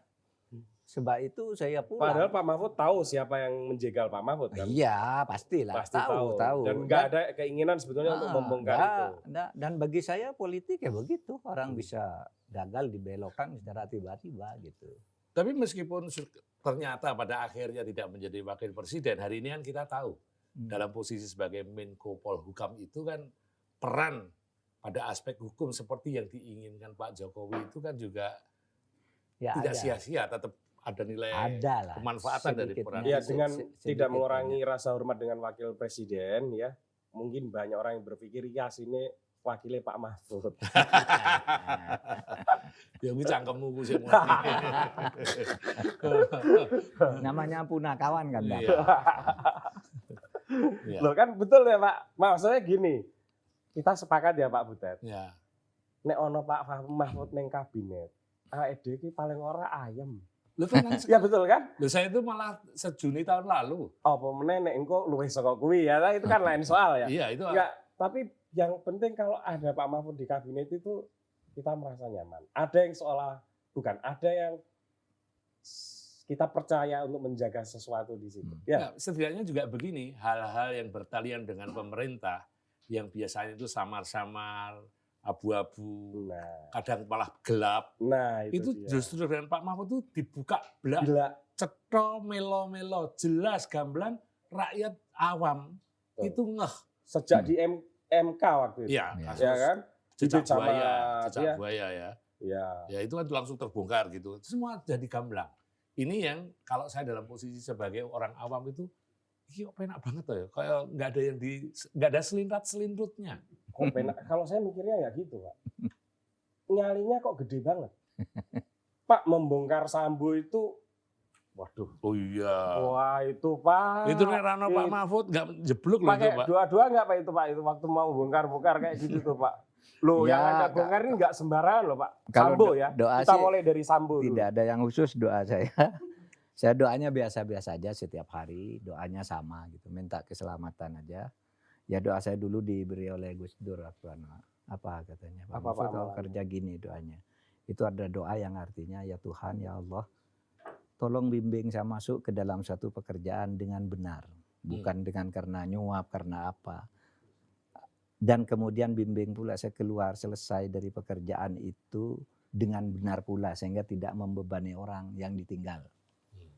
Sebab itu saya pulang. Padahal Pak Mahfud tahu siapa yang menjegal Pak Mahfud kan. Iya, pastilah. Pasti tahu. Dan nggak ada keinginan sebetulnya untuk membongkar itu. Nggak. Dan bagi saya politik ya begitu. Orang bisa gagal dibelokkan secara tiba-tiba gitu. Tapi meskipun ternyata pada akhirnya tidak menjadi wakil presiden, hari ini kan kita tahu dalam posisi sebagai Menko Polhukam itu kan peran pada aspek hukum seperti yang diinginkan Pak Jokowi itu kan juga Ya, tidak ada. sia-sia, tetap ada nilai Ada lah. kemanfaatan dari Sedikit peran Ya itu. dengan sedikit tidak banyak. mengurangi rasa hormat dengan wakil presiden ya. Mungkin banyak orang yang berpikir ya sini wakilnya Pak Mahfud. Ya gue cangkemmu gue sih. Namanya punakawan kan, Pak. Iya. Iya. Loh kan betul ya Pak. Maksudnya gini. Kita sepakat ya Pak Butet. Ya. Nek ono Pak Mahfud neng kabinet. AED iki paling ora ayem. Lu tenang Ya betul kan? Loh, saya itu malah sejuni tahun lalu. Apa meneh nek engko luwih saka kuwi ya. Itu kan lain soal ya. Iya itu. Ya, tapi yang penting kalau ada Pak Mahfud di kabinet itu kita merasa nyaman. Ada yang seolah bukan, ada yang kita percaya untuk menjaga sesuatu di situ. Ya, Nah, setidaknya juga begini, hal-hal yang bertalian dengan pemerintah yang biasanya itu samar-samar, abu-abu, nah, kadang malah gelap. nah Itu dia. justru dengan Pak Mahfud itu dibuka belak, Gila. cetho, melo-melo, jelas gamblang, rakyat awam Betul. itu ngeh. Sejak di MK waktu itu. Iya, Ya. kasus Ya kan? cecak Bibit sama buaya, cecak dia. buaya ya. Ya. Ya itu kan langsung terbongkar gitu. Semua jadi gamblang. Ini yang kalau saya dalam posisi sebagai orang awam itu, ini kok penak banget ya. Kayak nggak ada selintat-selintutnya. Kok penak? Kalau saya mikirnya ya gitu, Pak. Nyalinya kok gede banget. Pak membongkar Sambo itu, waduh. Oh iya. Wah itu Pak. Itu nih Rano Pak Mahfud nggak jeblok loh itu Pakai Pak. doa-doa nggak Pak itu Pak? Itu waktu mau bongkar-bongkar kayak gitu tuh Pak. Loh Ya, yang Anda bongkar ini nggak sembarangan loh Pak. Kalau Sambo ya. doa Kita sih mulai dari Sambo dulu. tidak ada yang khusus doa saya. Saya doanya biasa-biasa aja setiap hari, doanya sama gitu, minta keselamatan aja. Ya doa saya dulu diberi oleh Gus Dur apa katanya, Pak Apa, Mahfud Pak, kalau amalannya? kerja gini doanya. Itu ada doa yang artinya ya Tuhan ya Allah, tolong bimbing saya masuk ke dalam satu pekerjaan dengan benar, bukan dengan karena nyuap, karena apa. Dan kemudian bimbing pula saya keluar selesai dari pekerjaan itu dengan benar pula sehingga tidak membebani orang yang ditinggal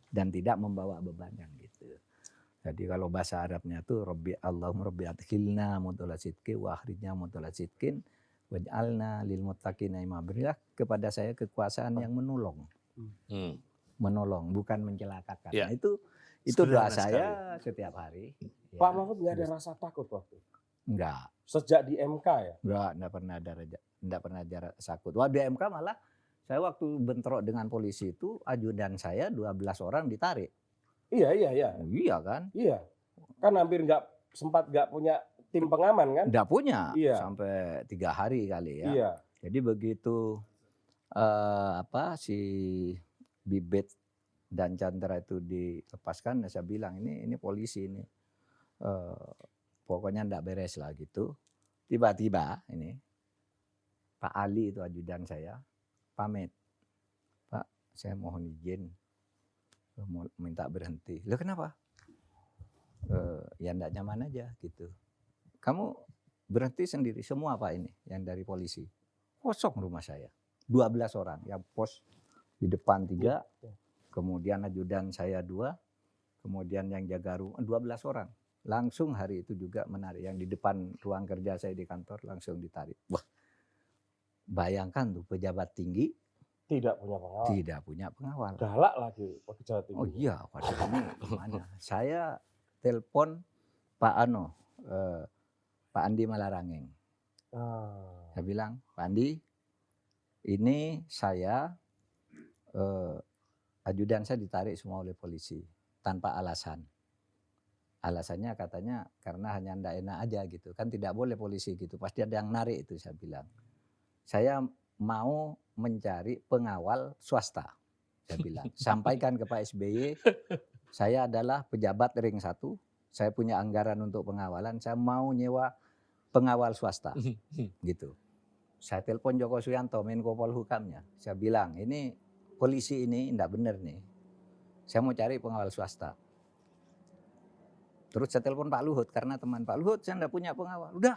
dan tidak membawa beban yang gitu. Jadi kalau bahasa Arabnya tuh Rabbi Allahumma Rabbi adkhilna mudkhala sidqin wa akhrijna mudkhala sidqin waj'alna lil muttaqina imama. Berilah kepada saya kekuasaan yang menolong. Hmm. Menolong bukan mencelakakan. Ya. Nah, itu Sederhana doa saya setiap hari. Ya. Pak Mahfud nggak ada rasa takut waktu itu? Enggak. Sejak di MK ya? Enggak pernah ada takut. Wah di MK malah saya waktu bentrok dengan polisi itu ajudan saya 12 orang ditarik. Iya. Oh, iya kan? Iya. Kan hampir sempat nggak punya tim pengaman kan? Enggak punya Iya. sampai 3 hari kali ya. Iya. Jadi begitu si Bibit dan Chandra itu dilepaskan, saya bilang ini polisi ini. Pokoknya enggak beres lah gitu. Tiba-tiba ini Pak Ali itu ajudan saya pamit. Pak, saya mohon izin mau minta berhenti. Loh kenapa? Ya enggak nyaman aja gitu. Kamu berhenti sendiri semua Pak ini yang dari polisi. Kosong rumah saya. 12 orang yang pos di depan 3, kemudian ajudan saya 2, kemudian yang jaga rumah 12 orang. Langsung hari itu juga menarik yang di depan ruang kerja saya di kantor langsung ditarik. Wah. Bayangkan tuh pejabat tinggi Tidak punya pengawal. tidak punya pengawal. Galak lagi Pak Jawa Timur. Oh iya, waduh ini gimana? Saya telepon Pak Pak Andi Malarangeng. Saya bilang, Pak Andi, ini saya ajudan saya ditarik semua oleh polisi tanpa alasan. Alasannya katanya karena hanya ndak enak aja gitu. Kan tidak boleh polisi gitu. Pasti ada yang narik itu saya bilang. Saya mau mencari pengawal swasta. saya bilang. Sampaikan ke Pak SBY, saya adalah pejabat ring 1, saya punya anggaran untuk pengawalan, saya mau nyewa pengawal swasta. Gitu. Saya telepon Joko Suyanto, Menko Polhukamnya. Saya bilang, ini polisi ini enggak benar nih. Saya mau cari pengawal swasta. Terus saya telepon Pak Luhut, karena teman Pak Luhut, saya enggak punya pengawal. Udah,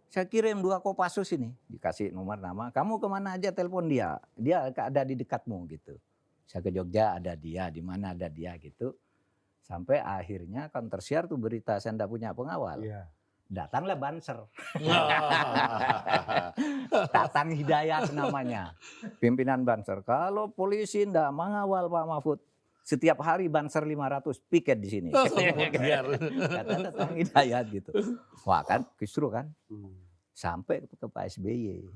saya kirim 2 Kopassus ini. Dikasih nomor nama, kamu kemana aja telepon dia. Dia ada di dekatmu gitu. Saya ke Jogja, ada dia, di mana ada dia gitu. Sampai akhirnya kan tersiar tuh berita saya enggak punya pengawal. Iya. Datanglah Banser. Tatang Hidayat namanya. Pimpinan Banser. Kalau polisi enggak mengawal Pak Mahfud, setiap hari Banser 500 piket di sini. Kata Tatang Hidayat gitu. Wah kan, kisru kan. Sampai ke Pak SBY.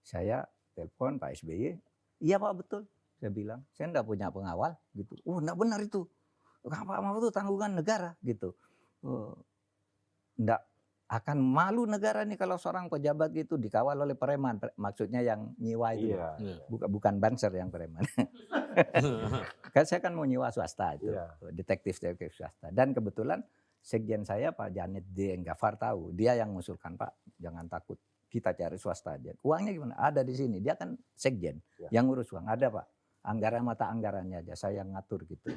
Saya telepon Pak SBY. Iya Pak betul. Saya bilang, saya enggak punya pengawal gitu. Oh enggak benar itu. Pak Mahfud itu tanggungan negara gitu. Enggak akan malu negara nih kalau seorang pejabat gitu dikawal oleh preman. Maksudnya yang nyewa itu. Iya. Bukan Banser yang preman. Kan saya kan mau nyewa swasta itu. Iya. Detektif swasta. Dan kebetulan sekjen saya Pak Janet D. Enggafar tahu. Dia yang mengusulkan, Pak jangan takut. Kita cari swasta aja. Uangnya gimana? Ada di sini. Dia kan sekjen. Yang ngurus uang. Ada Pak. Anggaran mata anggarannya aja. Saya yang ngatur gitu.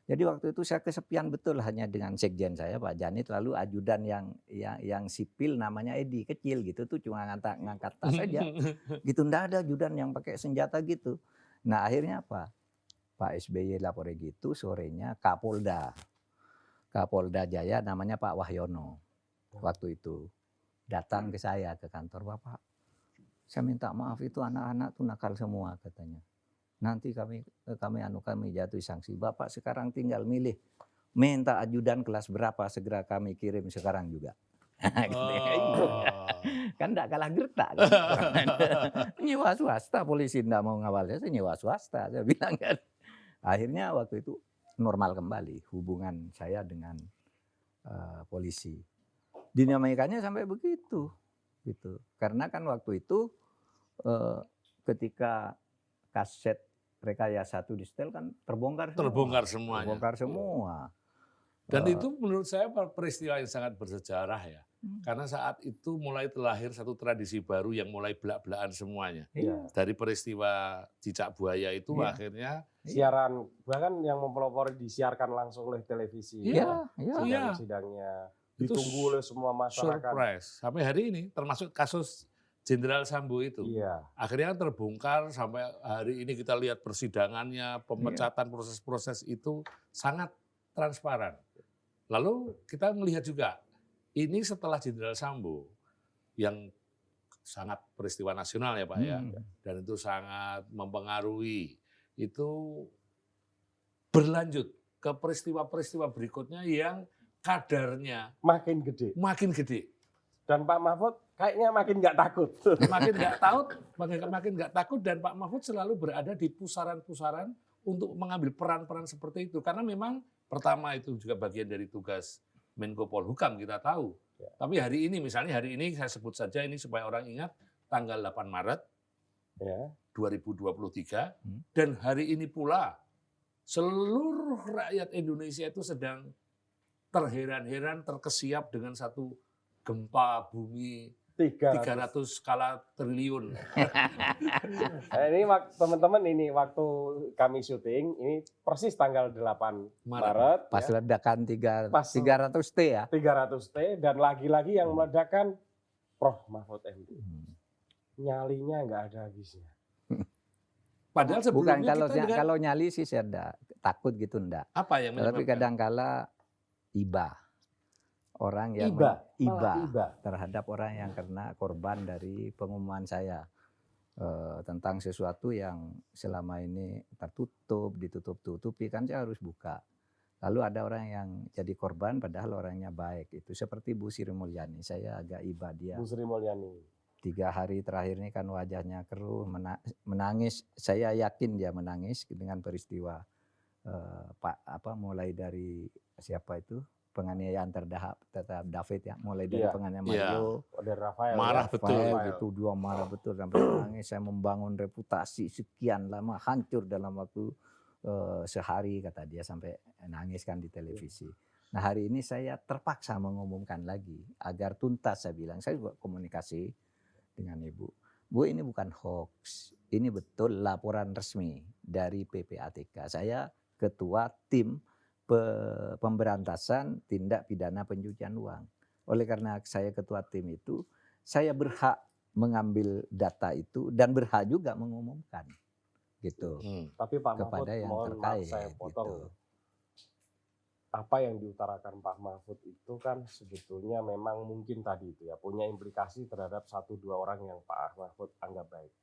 Jadi waktu itu saya kesepian betul hanya dengan sekjen saya Pak Janit, lalu ajudan yang sipil namanya Edi, kecil gitu tuh cuma ngangkat tas aja. Gitu ndak ada ajudan yang pakai senjata gitu. Nah akhirnya apa? Pak SBY lapor gitu, sorenya Kapolda Jaya namanya Pak Wahyono. Waktu itu datang ke saya ke kantor, Bapak saya minta maaf itu anak-anak tuh nakal semua katanya. Nanti kami jatuhi sanksi. Bapak sekarang tinggal milih minta ajudan kelas berapa, segera kami kirim sekarang juga. Kan enggak kalah gertak kan. Nyewa swasta, polisi enggak mau ngawal saya nyewa swasta, saya bilang kan. Akhirnya waktu itu normal kembali hubungan saya dengan polisi. Dinamikanya sampai begitu gitu. Karena kan waktu itu ketika kaset rekayasa itu di setel kan terbongkar semuanya. Terbongkar semua. Dan itu menurut saya peristiwa yang sangat bersejarah ya. Karena saat itu mulai terlahir satu tradisi baru yang mulai belak-belakan semuanya. Iya. Dari peristiwa cicak buaya itu akhirnya siaran, bahkan yang mempelopori disiarkan langsung oleh televisi. Iya. Sidang-sidangnya ditunggu oleh semua masyarakat. Surprise. Sampai hari ini termasuk kasus Jenderal Sambo itu. Iya. Akhirnya terbongkar sampai hari ini kita lihat persidangannya, pemecatan proses-proses itu sangat transparan. Lalu kita melihat juga ini setelah Jenderal Sambo yang sangat peristiwa nasional ya Pak ya, dan itu sangat mempengaruhi, itu berlanjut ke peristiwa-peristiwa berikutnya yang kadarnya makin gede. Dan Pak Mahfud kayaknya makin nggak takut. makin nggak takut dan Pak Mahfud selalu berada di pusaran-pusaran untuk mengambil peran-peran seperti itu. Karena memang pertama itu juga bagian dari tugas Menko Polhukam kita tahu. Ya. Tapi hari ini misalnya saya sebut saja ini supaya orang ingat tanggal 8 Maret 2023 dan hari ini pula seluruh rakyat Indonesia itu sedang terheran-heran terkesiap dengan satu gempa bumi 300 skala triliun. Nah, ini teman-teman ini waktu kami syuting ini persis tanggal 8 Maret. Pas ya. Ledakan 300T ya. 300T dan lagi-lagi yang meledakan Prof Mahfud MD. Nyalinya nggak ada habisnya. Padahal sebelumnya bukan kalau nyali sih saya enggak takut gitu enggak. Apa yang menyebabkan? Tapi kadang-kala iba. Orang yang iba terhadap orang yang kena korban dari pengumuman saya tentang sesuatu yang selama ini tertutup, ditutup-tutupi kan saya harus buka. Lalu ada orang yang jadi korban padahal orangnya baik. Itu seperti Bu Sri Mulyani, saya agak iba dia. Bu Sri Mulyani. 3 hari terakhir ini kan wajahnya keruh, menangis. Saya yakin dia menangis dengan peristiwa mulai dari siapa itu? penganiayaan terhadap David ya, mulai dari Iya. penganiayaan Iya. Mario, Ada Rafael. Marah ya. betul. Rafael gitu, dua marah betul sampai nangis. Saya membangun reputasi sekian lama, hancur dalam waktu sehari kata dia, sampai nangis kan di televisi. Nah hari ini saya terpaksa mengumumkan lagi agar tuntas. Saya bilang, saya juga komunikasi dengan Ibu. Bu, ini bukan hoax, ini betul laporan resmi dari PPATK. Saya ketua tim pemberantasan tindak pidana pencucian uang. Oleh karena saya ketua tim itu, saya berhak mengambil data itu dan berhak juga mengumumkan gitu Tapi Pak Mahfud, kepada yang mohon maaf terkait saya potong. gitu. Apa yang diutarakan Pak Mahfud itu kan sebetulnya memang mungkin tadi itu ya punya implikasi terhadap 1-2 orang yang Pak Mahfud anggap baik.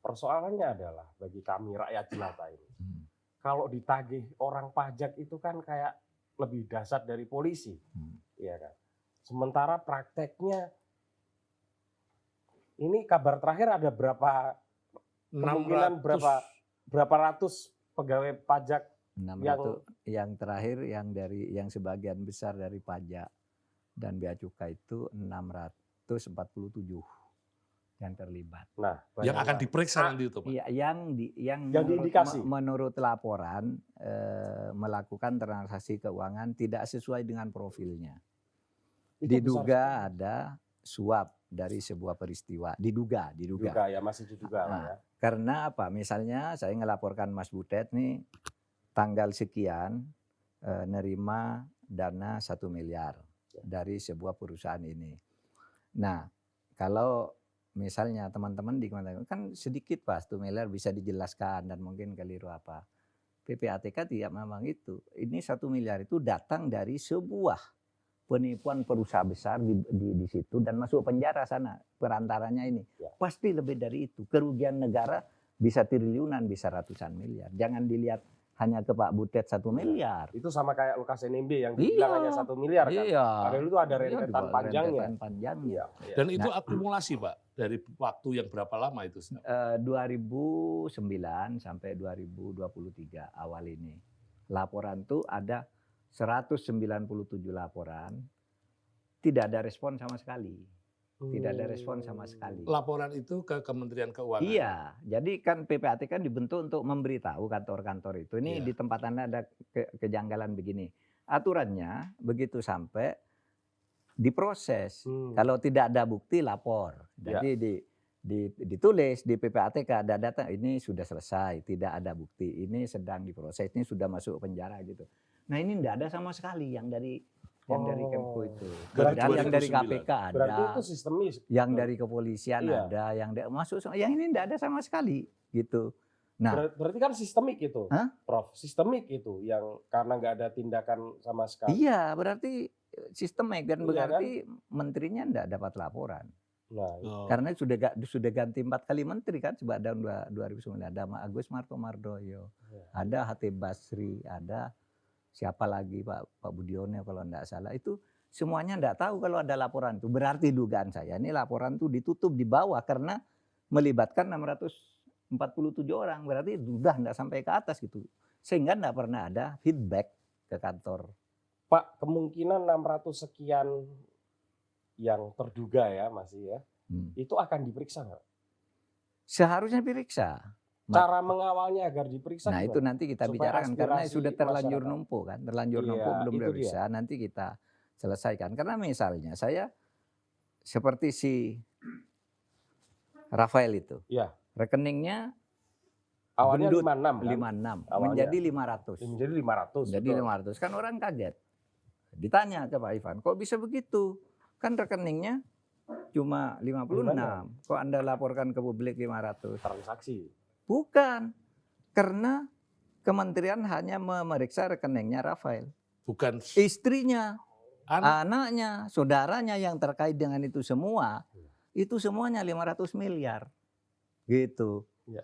Persoalannya adalah bagi kami rakyat jelata ini, kalau ditagih orang pajak itu kan kayak lebih dahsyat dari polisi, ya kan. Sementara prakteknya ini kabar terakhir ada berapa kemungkinan 600. berapa ratus pegawai pajak 600 yang terakhir yang sebagian besar dari pajak dan bea cukai itu 647 yang terlibat. Nah, Yang akan bayangkan. diperiksa nanti itu Pak. Iya, yang diindikasi. menurut laporan melakukan transaksi keuangan tidak sesuai dengan profilnya. Itu Diduga ada suap dari sebuah peristiwa. Diduga. Diduga ya, masih diduga lah ya. Karena apa? Misalnya saya ngelaporkan Mas Butet nih tanggal sekian nerima dana 1 miliar dari sebuah perusahaan ini. Nah, kalau misalnya teman-teman di kan sedikit Pak, 1 miliar bisa dijelaskan dan mungkin keliru apa. PPATK tidak memang itu. Ini 1 miliar itu datang dari sebuah penipuan perusahaan besar di situ dan masuk penjara sana perantaranya ini. Ya. Pasti lebih dari itu. Kerugian negara bisa triliunan, bisa ratusan miliar. Jangan dilihat hanya ke Pak Butet 1 miliar. Itu sama kayak Lukas NMB yang dibilang hanya 1 miliar kan. Iya. Padahal itu ada rentetan panjangnya. Rentetan panjangnya. Iya. Dan itu akumulasi Pak, dari waktu yang berapa lama itu? 2009 sampai 2023 awal ini. Laporan tuh ada 197 laporan. Tidak ada respon sama sekali. Tidak ada respon sama sekali. Laporan itu ke Kementerian Keuangan. Iya, jadi kan PPATK kan dibentuk untuk memberitahu kantor-kantor itu. Ini Iya. di tempat Anda ada kejanggalan begini. Aturannya begitu sampai diproses. Kalau tidak ada bukti lapor. Jadi ditulis di PPATK ada data ini sudah selesai, tidak ada bukti, ini sedang diproses, ini sudah masuk penjara gitu. Nah ini tidak ada sama sekali yang dari Kemko itu. Dari Dan yang dari 2009. KPK ada. Berarti itu sistemis. Yang dari kepolisian Iya. ada, yang ini tidak ada sama sekali gitu. Nah, Berarti kan sistemik itu, Hah? Prof. Sistemik itu yang karena nggak ada tindakan sama sekali. iya berarti sistemik dan Iya, berarti menterinya tidak dapat laporan. Nah, Karena sudah ganti 4 kali menteri kan sejak tahun 2009. Ada Agus Martomardoyo, ada HT Basri, ada siapa lagi Pak Budiono kalau tidak salah. Itu semuanya tidak tahu kalau ada laporan itu. Berarti dugaan saya ini laporan itu ditutup di bawah karena melibatkan 647 orang. Berarti sudah tidak sampai ke atas gitu. Sehingga tidak pernah ada feedback ke kantor. Pak, kemungkinan 600 sekian yang terduga ya masih ya, itu akan diperiksa nggak? Seharusnya diperiksa. Cara mengawalnya agar diperiksa Nah gimana? itu nanti kita Supaya bicarakan karena aspirasi sudah terlanjur masyarakat. numpuk kan, terlanjur Iya, numpuk belum itu diperiksa. Nanti kita selesaikan karena misalnya saya seperti si Rafael itu, Iya. rekeningnya Awalnya gendut, 56 kan? 56 Awalnya. menjadi 500. Menjadi 500. Jadi betul. 500 kan orang kaget. Ditanya ke Pak Ivan, kok bisa begitu? Kan rekeningnya cuma 56. Kok Anda laporkan ke publik 500? Transaksi. Bukan. Karena kementerian hanya memeriksa rekeningnya Rafael. Bukan Istrinya, anak. anaknya, saudaranya yang terkait dengan itu semua, itu semuanya 500 miliar. Gitu. Ya.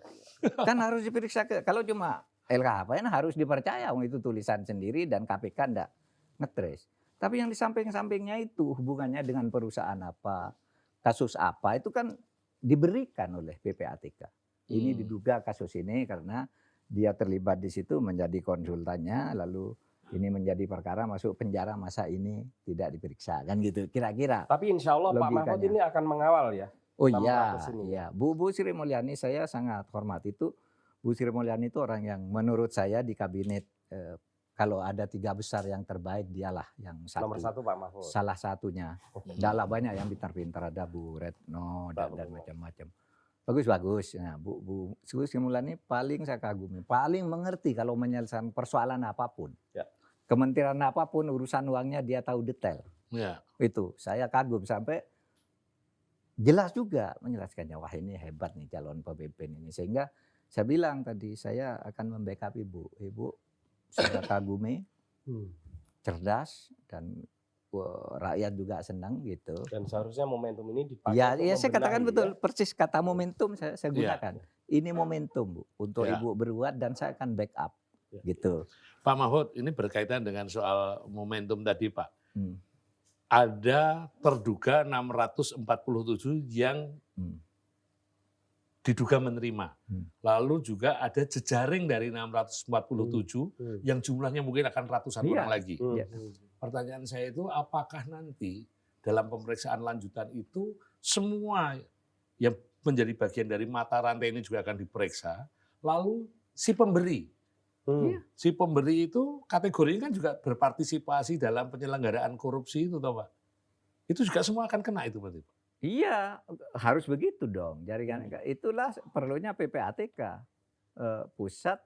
Kan harus diperiksa. Kalau cuma LKPN harus dipercaya, itu tulisan sendiri dan KPK enggak ngetrace. Tapi yang di samping-sampingnya itu hubungannya dengan perusahaan apa, kasus apa, itu kan diberikan oleh PPATK. Ini diduga kasus ini karena dia terlibat di situ menjadi konsultannya, lalu ini menjadi perkara masuk penjara masa ini tidak diperiksa kan gitu kira-kira. Tapi insya Allah Pak Mahfud Logikanya. ini akan mengawal ya. Oh dalam iya, kasus ini. iya. Bu Sri Mulyani saya sangat hormat itu. Bu Sri Mulyani itu orang yang menurut saya di kabinet kalau ada 3 besar yang terbaik dialah yang satu. Nomor 1 Pak Mahfud. Salah satunya. Dalam banyak yang pintar-pintar ada Bu Retno dan macam-macam. Bagus-bagus. Nah, Bu Sri Mulyani paling saya kagumi, paling mengerti kalau menyelesaikan persoalan apapun. Ya. Kementerian apapun urusan uangnya dia tahu detail. Ya. Itu saya kagum sampai jelas juga menjelaskannya. Wah ini hebat nih calon pemimpin ini. Sehingga saya bilang tadi saya akan membackup Ibu. Ibu saya kagumi, cerdas dan rakyat juga senang gitu. Dan seharusnya momentum ini dipakai Ya, untuk ya saya katakan membenahi, betul ya. persis kata momentum saya gunakan. Ini momentum Bu untuk Ya. Ibu berbuat dan saya akan backup Ya. gitu. Pak Mahfud, ini berkaitan dengan soal momentum tadi Pak. Hmm. Ada terduga 647 yang diduga menerima. Lalu juga ada jejaring dari 647 yang jumlahnya mungkin akan ratusan orang lagi. Iya. Pertanyaan saya itu apakah nanti dalam pemeriksaan lanjutan itu semua yang menjadi bagian dari mata rantai ini juga akan diperiksa. Lalu si pemberi. Si pemberi itu kategorinya kan juga berpartisipasi dalam penyelenggaraan korupsi itu toh Pak. Itu juga semua akan kena itu berarti Pak. Iya, harus begitu dong. Jaringan itulah perlunya PPATK, Pusat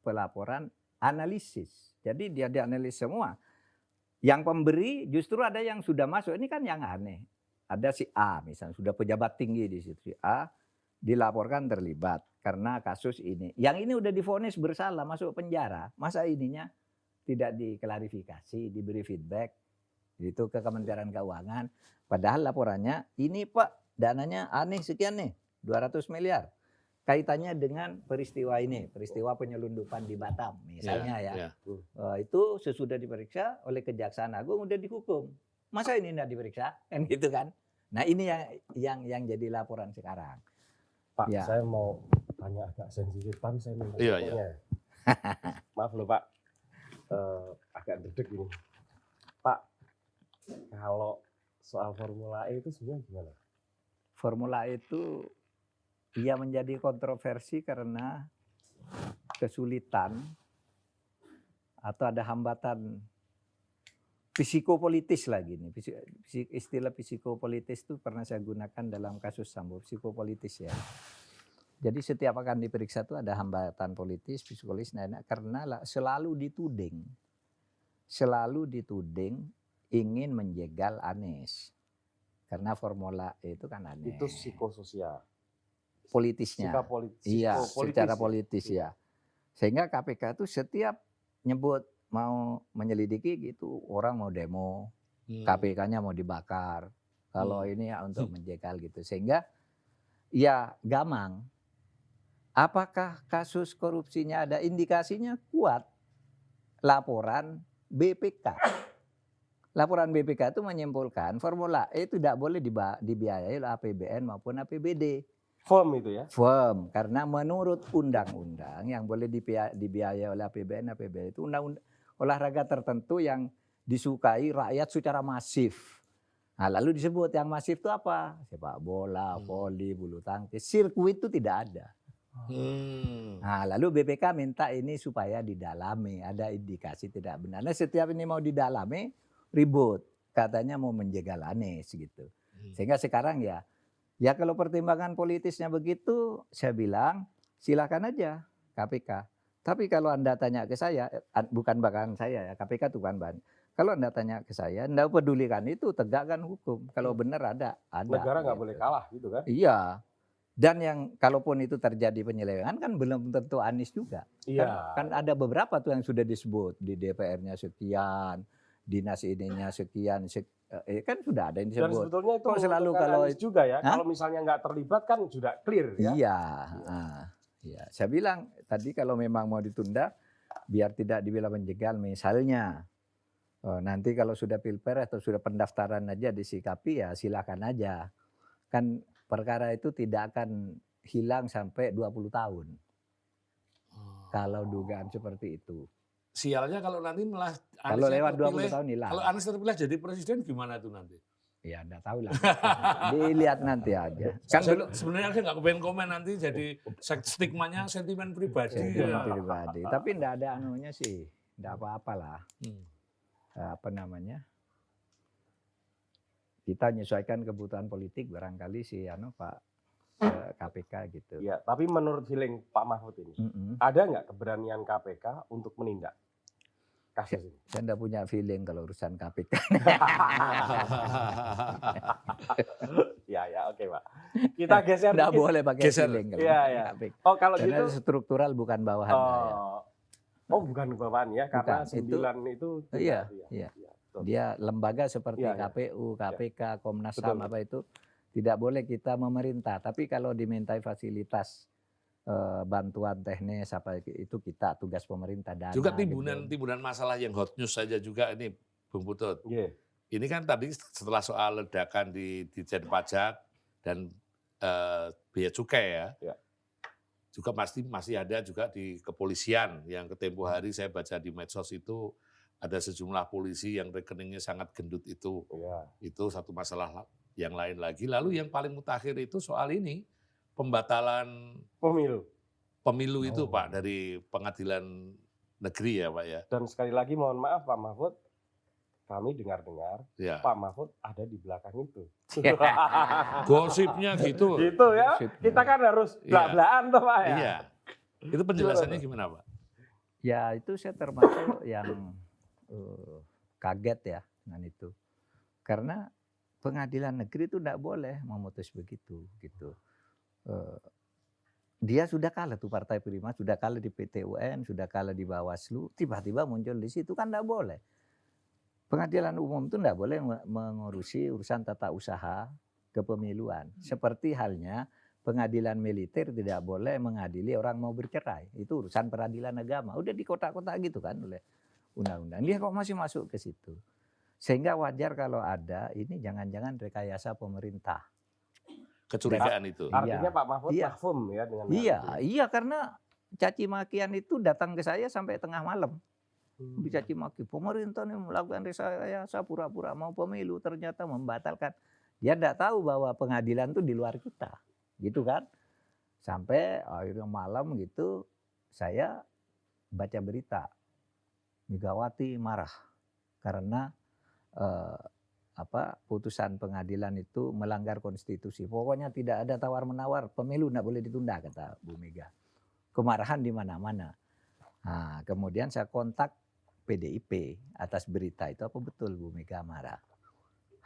Pelaporan Analisis. Jadi dia dianalisis semua. Yang pemberi justru ada yang sudah masuk. Ini kan yang aneh. Ada si A misalnya sudah pejabat tinggi di situ. Si A dilaporkan terlibat karena kasus ini. Yang ini udah divonis bersalah masuk penjara. Masa ininya tidak diklarifikasi, diberi feedback itu ke Kementerian Keuangan. Padahal laporannya ini Pak dananya aneh sekian nih 200 miliar. Kaitannya dengan peristiwa ini, peristiwa penyelundupan di Batam misalnya ya. Itu sesudah diperiksa oleh Kejaksaan Agung udah dihukum. Masa ini tidak diperiksa? Kan gitu kan. Nah ini yang jadi laporan sekarang. Pak, Ya. saya mau tanya agak sensitif, tapi saya minta Iya, contohnya. Maaf loh Pak, agak dedek ini. Pak, kalau soal Formula E itu sebenarnya gimana? Formula E itu ia menjadi kontroversi karena kesulitan atau ada hambatan psikopolitis lagi nih. Istilah psikopolitis itu pernah saya gunakan dalam kasus Sambo, psikopolitis ya. Jadi setiap akan diperiksa itu ada hambatan politis, psikologis, karena selalu dituding ingin menjegal Anies. Karena Formula E itu kan aneh. Itu psikososial. Politisnya. Iya, secara politis ya. Sehingga KPK itu setiap nyebut mau menyelidiki gitu, orang mau demo, KPK-nya mau dibakar. Kalau ini ya untuk menjegal gitu. Sehingga ya gamang. Apakah kasus korupsinya ada indikasinya kuat? Laporan BPK. Laporan BPK itu menyimpulkan Formula E tidak boleh dibiayai oleh APBN maupun APBD. Firm itu ya? Firm, karena menurut undang-undang yang boleh dibiayai oleh APBN, APBD itu undang-undang olahraga tertentu yang disukai rakyat secara masif. Nah, lalu disebut yang masif itu apa? Sepak bola, voli, bulu tangkis, sirkuit itu tidak ada. Nah, lalu BPK minta ini supaya didalami, ada indikasi tidak benar. Nah, setiap ini mau didalami, ribut. Katanya mau menjegal Anies gitu. Sehingga sekarang ya kalau pertimbangan politisnya begitu, saya bilang silakan aja KPK. Tapi kalau Anda tanya ke saya, bukan bahkan saya ya, KPK itu bukan bahan. Kalau Anda tanya ke saya, Anda pedulikan itu, tegakkan hukum. Kalau benar ada. Negara nggak boleh kalah gitu kan? Iya. Dan yang kalaupun itu terjadi penyelewengan kan belum tentu Anies juga. Iya. Kan ada beberapa tuh yang sudah disebut di DPR-nya sekian, dinas ininya sekian, kan sudah ada yang disebut. Dan sebetulnya itu kok selalu kalau Anies juga ya, Hah? kalau misalnya nggak terlibat kan sudah clear ya. Iya, iya. Saya bilang tadi kalau memang mau ditunda, biar tidak dibilang menjegal misalnya. Nanti kalau sudah pilpres atau sudah pendaftaran aja disikapi ya silakan aja. Kan perkara itu tidak akan hilang sampai 20 tahun. Kalau dugaan seperti itu. sialnya kalau nanti malah Kalau Aniesnya lewat 20 terpilih, tahun hilang. kalau Anies terpilih jadi presiden gimana tuh nanti? Ya enggak tahu lah. Dilihat nanti aja. Kan belum Sebenarnya saya nggak kepengen komen nanti jadi stigmanya sentimen pribadi. sentimen Ya. pribadi. Tapi enggak ada anunya sih. Enggak apa-apa lah. Hmm. Apa namanya? Kita menyesuaikan kebutuhan politik barangkali si Pak KPK gitu. Ya, tapi menurut feeling Pak Mahfud ini, Mm-mm. ada nggak keberanian KPK untuk menindak kasus ini? Saya enggak punya feeling kalau urusan KPK. Ya, oke Pak. Kita geser Enggak dikit. boleh pakai Geser. feeling kalau Iya, iya. KPK. Oh, kalau Karena gitu. struktural bukan bawahan saya. Bukan bawahan ya, karena Bukan, 9 itu. Iya, tidak, iya. betul. Dia lembaga seperti Iya, iya. KPU, KPK, Komnas Betul. HAM apa itu tidak boleh kita memerintah. Tapi kalau dimintai fasilitas bantuan teknis apa itu kita tugas pemerintah dana. Juga gitu. timbunan masalah yang hot news saja juga ini, Bung Putut. Iya. Ini kan tadi setelah soal ledakan di Ditjen Pajak dan bea cukai ya, Ya. juga masih ada juga di kepolisian yang tempo hari saya baca di medsos itu ada sejumlah polisi yang rekeningnya sangat gendut itu. Iya. Itu satu masalah yang lain lagi. Lalu yang paling mutakhir itu soal ini pembatalan pemilu itu Oh. Pak dari pengadilan negeri ya Pak ya. Dan sekali lagi mohon maaf Pak Mahfud, kami dengar-dengar Ya. Pak Mahfud ada di belakang itu. Gosipnya gitu. Gitu ya. Gosip. Kita kan harus Iya. belak-belakan tuh Pak ya. Iya. Itu penjelasannya gimana Pak? Ya itu saya termasuk yang kaget ya dengan itu. Karena pengadilan negeri itu tidak boleh memutus begitu gitu. Dia sudah kalah tuh Partai Prima, sudah kalah di PT UN, sudah kalah di Bawaslu, tiba-tiba muncul di situ kan tidak boleh. Pengadilan umum itu tidak boleh mengurusi urusan tata usaha kepemiluan. Seperti halnya pengadilan militer tidak boleh mengadili orang mau bercerai. Itu urusan peradilan agama. Udah di kota-kota gitu kan oleh undang-undang. Dia kok masih masuk ke situ. Sehingga wajar kalau ada ini jangan-jangan rekayasa pemerintah. Kecurigaan itu. Artinya Pak Mahfud Iya. mahfum ya dengan hal itu. Iya karena caci makian itu datang ke saya sampai tengah malam. Dicaci maki, pemerintah ini melakukan rekayasa pura-pura mau pemilu ternyata membatalkan. Dia tidak tahu bahwa pengadilan itu di luar kita, gitu kan? Sampai akhirnya malam gitu saya baca berita Megawati marah karena putusan pengadilan itu melanggar konstitusi. Pokoknya tidak ada tawar-menawar, pemilu tidak boleh ditunda kata Bu Mega. Kemarahan di mana-mana. Nah, kemudian saya kontak PDIP atas berita itu, apa betul Bu Mega marah?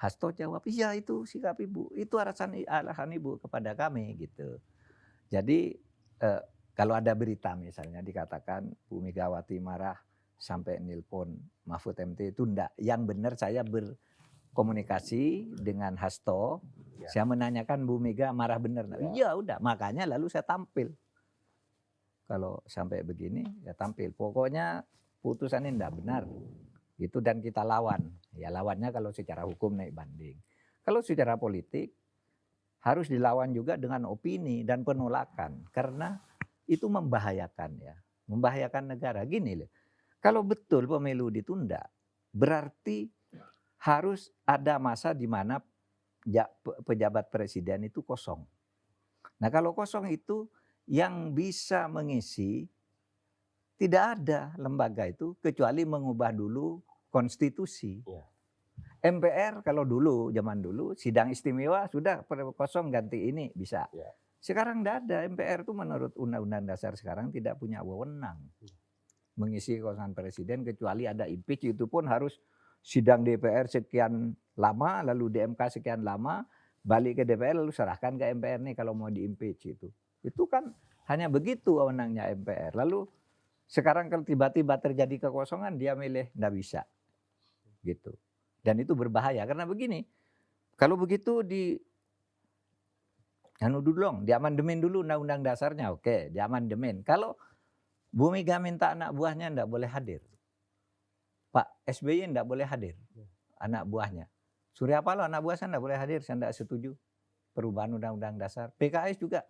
Hasto jawab, iya itu sikap Ibu, itu arahan Ibu kepada kami gitu. Jadi kalau ada berita misalnya dikatakan Bu Megawati marah sampai nelpon Mahfud MT itu enggak. Yang benar saya berkomunikasi dengan Hasto, Ya. saya menanyakan Bu Mega marah benar. Iya udah, makanya lalu saya tampil. Kalau sampai begini ya tampil. Pokoknya putusan ini enggak benar. Gitu dan kita lawan. Ya lawannya kalau secara hukum naik banding. Kalau secara politik harus dilawan juga dengan opini dan penolakan karena itu membahayakan ya. Membahayakan negara. Gini loh. Kalau betul pemilu ditunda, berarti harus ada masa di mana pejabat presiden itu kosong. Nah kalau kosong itu yang bisa mengisi tidak ada lembaga itu kecuali mengubah dulu konstitusi. Ya. MPR kalau dulu, zaman dulu sidang istimewa sudah kosong ganti ini bisa. Ya. Sekarang tidak ada. MPR itu menurut Undang-Undang Dasar sekarang tidak punya wewenang mengisi kekosongan presiden kecuali ada impeach, itu pun harus sidang DPR sekian lama lalu di MK sekian lama balik ke DPR lalu serahkan ke MPR nih kalau mau di impeach itu. Itu kan hanya begitu wewenangnya MPR. Lalu sekarang kalau tiba-tiba terjadi kekosongan dia milih enggak bisa. Gitu. Dan itu berbahaya karena begini. Kalau begitu diamandemen dulu undang-undang dasarnya. Oke, diamandemen. Kalau Bu Mega minta anak buahnya enggak boleh hadir. Pak SBY enggak boleh hadir. Anak buahnya. Surya Paloh anak buah saya enggak boleh hadir, saya enggak setuju perubahan undang-undang dasar. PKS juga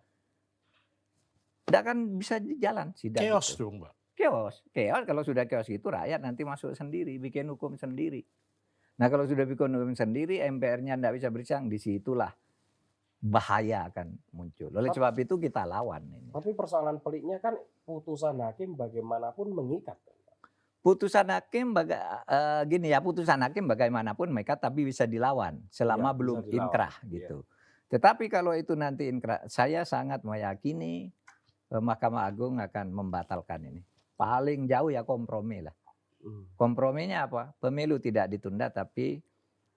enggak akan bisa jalan sidang. Chaos itu. dong Pak. Chaos kalau sudah chaos itu rakyat nanti masuk sendiri, bikin hukum sendiri. Nah kalau sudah bikin hukum sendiri, MPR-nya tidak bisa bersaing, disitulah bahaya akan muncul. Oleh sebab itu kita lawan ini. Tapi persoalan peliknya kan putusan hakim bagaimanapun mengikat. Putusan hakim putusan hakim bagaimanapun mereka tapi bisa dilawan selama Iya, belum bisa dilawan. inkrah gitu. Tetapi kalau itu nanti inkrah, saya sangat meyakini Mahkamah Agung akan membatalkan ini. Paling jauh ya kompromi lah. Komprominya apa? Pemilu tidak ditunda tapi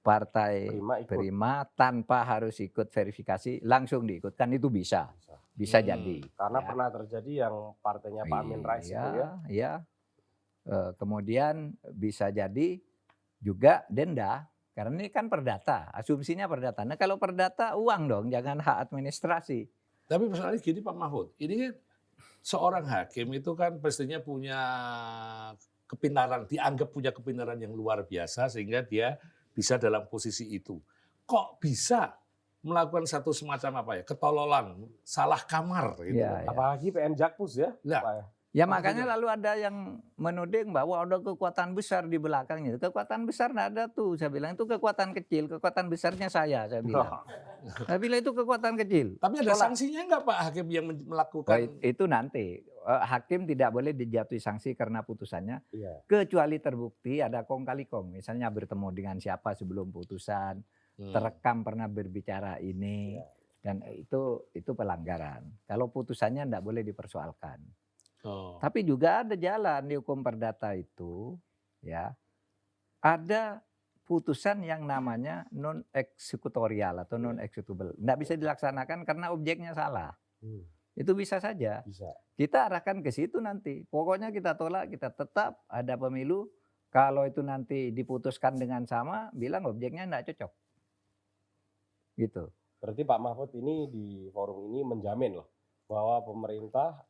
partai Prima ikut. prima tanpa harus ikut verifikasi langsung diikutkan, itu bisa jadi. Karena Ya. pernah terjadi yang partainya Pak Amin Rais itu ya. Ya. Kemudian bisa jadi juga denda, karena ini kan perdata, asumsinya perdata. Nah kalau perdata uang dong, jangan hak administrasi. Tapi misalnya gini Pak Mahfud, ini kan seorang hakim itu kan pastinya punya kepintaran, dianggap punya kepintaran yang luar biasa sehingga dia bisa dalam posisi itu. Kok bisa melakukan satu semacam apa ya, ketololan, salah kamar gitu. Ya. Apalagi PN Jakpus ya. Nah, Pak ya. Ya makanya lalu ada yang menuding bahwa ada kekuatan besar di belakangnya. Kekuatan besar nggak ada tuh. Saya bilang itu kekuatan kecil, kekuatan besarnya saya bilang. Saya bilang itu kekuatan kecil. Tapi ada sanksinya nggak Pak hakim yang melakukan? Itu nanti. Hakim tidak boleh dijatuhi sanksi karena putusannya. Iya. Kecuali terbukti ada kong kali kong. Misalnya bertemu dengan siapa sebelum putusan. Terekam pernah berbicara ini. Dan itu pelanggaran. Kalau putusannya tidak boleh dipersoalkan. Tapi juga ada jalan di hukum perdata itu, ya. Ada putusan yang namanya non eksekutorial atau non executable. Tidak bisa dilaksanakan karena objeknya salah. Itu bisa saja. Bisa. Kita arahkan ke situ nanti. Pokoknya kita tolak, kita tetap ada pemilu. Kalau itu nanti diputuskan dengan sama, bilang objeknya tidak cocok. Gitu. Berarti Pak Mahfud ini di forum ini menjamin loh bahwa pemerintah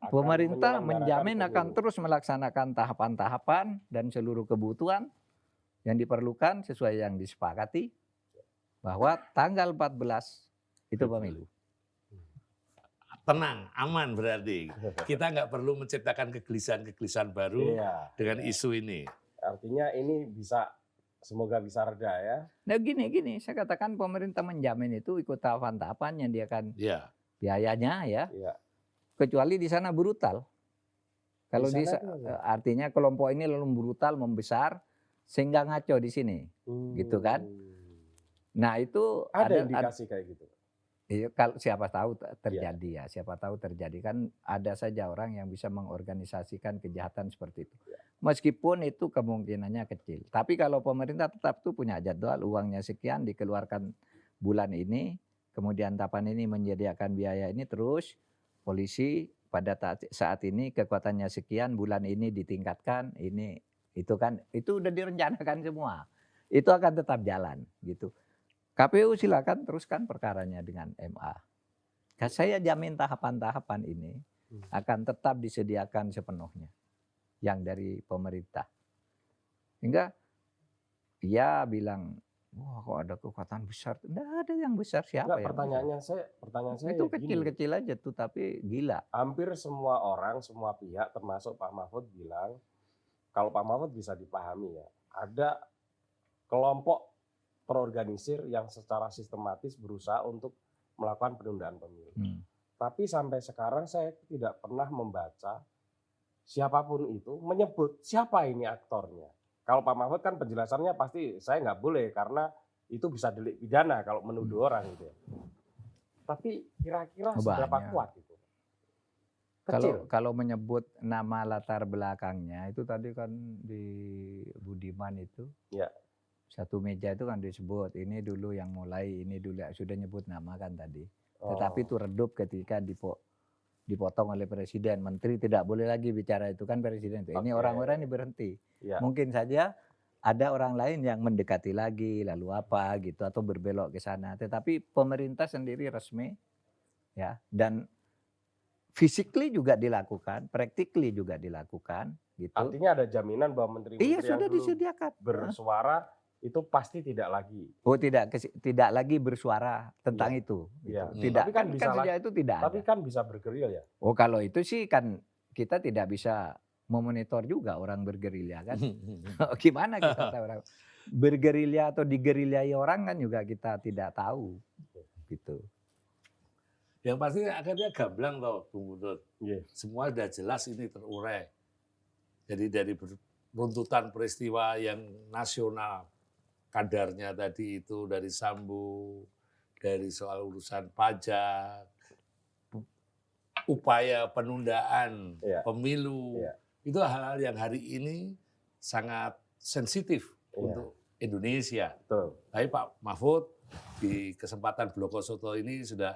menjamin pemilu. akan terus melaksanakan tahapan-tahapan dan seluruh kebutuhan yang diperlukan sesuai yang disepakati bahwa tanggal 14 itu pemilu. Tenang, aman berarti. Kita nggak perlu menciptakan kegelisahan-kegelisahan baru dengan isu ini. Artinya ini semoga bisa reda ya. Nah gini, saya katakan pemerintah menjamin itu ikut tahapan-tahapan yang dia akan biayanya ya. Kecuali di sana brutal. Kalau di artinya kelompok ini lalu brutal, membesar sehingga ngaco di sini. Gitu kan? Nah, itu ada indikasi kayak gitu. Iya, kalau siapa tahu terjadi ya, siapa tahu terjadi kan ada saja orang yang bisa mengorganisasikan kejahatan seperti itu. Meskipun itu kemungkinannya kecil. Tapi kalau pemerintah tetap tuh punya jadwal uangnya sekian dikeluarkan bulan ini, kemudian tahapan ini menyediakan biaya ini terus polisi pada saat ini kekuatannya sekian, bulan ini ditingkatkan, itu udah direncanakan semua. Itu akan tetap jalan gitu. KPU silakan teruskan perkaranya dengan MA. Saya jamin tahapan-tahapan ini akan tetap disediakan sepenuhnya yang dari pemerintah. Hingga ia bilang, wah kok ada kekuatan besar? Tidak ada yang besar, siapa ya? Pertanyaan saya itu kecil-kecil aja tuh tapi gila. Hampir semua orang, semua pihak termasuk Pak Mahfud bilang, kalau Pak Mahfud bisa dipahami ya, ada kelompok terorganisir yang secara sistematis berusaha untuk melakukan penundaan pemilu. Tapi sampai sekarang saya tidak pernah membaca siapapun itu menyebut siapa ini aktornya. Kalau Pak Mahfud kan penjelasannya pasti saya nggak boleh karena itu bisa delik pidana kalau menuduh orang gitu. Tapi kira-kira seberapa kuat itu? Kalau menyebut nama latar belakangnya itu tadi kan di Budiman itu. Ya. Satu meja itu kan disebut ini dulu yang mulai, ini dulu sudah nyebut nama kan tadi. Tetapi itu redup ketika dipotong oleh presiden, menteri tidak boleh lagi bicara itu kan presiden itu. Ini orang-orang ini berhenti. Mungkin saja ada orang lain yang mendekati lagi lalu apa gitu atau berbelok ke sana. Tetapi pemerintah sendiri resmi ya dan physically juga dilakukan, practically juga dilakukan gitu. Artinya ada jaminan bahwa menteri-menteri yang sudah disediakan bersuara itu pasti tidak lagi. Tidak lagi bersuara tentang itu. Ya. Gitu. Tidak tapi kan bisa sejak itu tidak tapi ada. Kan bisa bergeril ya. Kalau itu sih kan kita tidak bisa memonitor juga orang bergerilya kan. Gimana kita tahu orang bergerilya atau digerilyai orang kan juga kita tidak tahu gitu. Yang pasti akhirnya gamblang toh, Bung Putut. Iya. Semua sudah jelas ini terurai. Jadi dari runtutan peristiwa yang nasional, kadarnya tadi itu dari Sambo, dari soal urusan pajak, upaya penundaan Iya. pemilu, Iya. itu hal-hal yang hari ini sangat sensitif Iya. untuk Indonesia. Betul. Tapi Pak Mahfud di kesempatan Bloko Soto ini sudah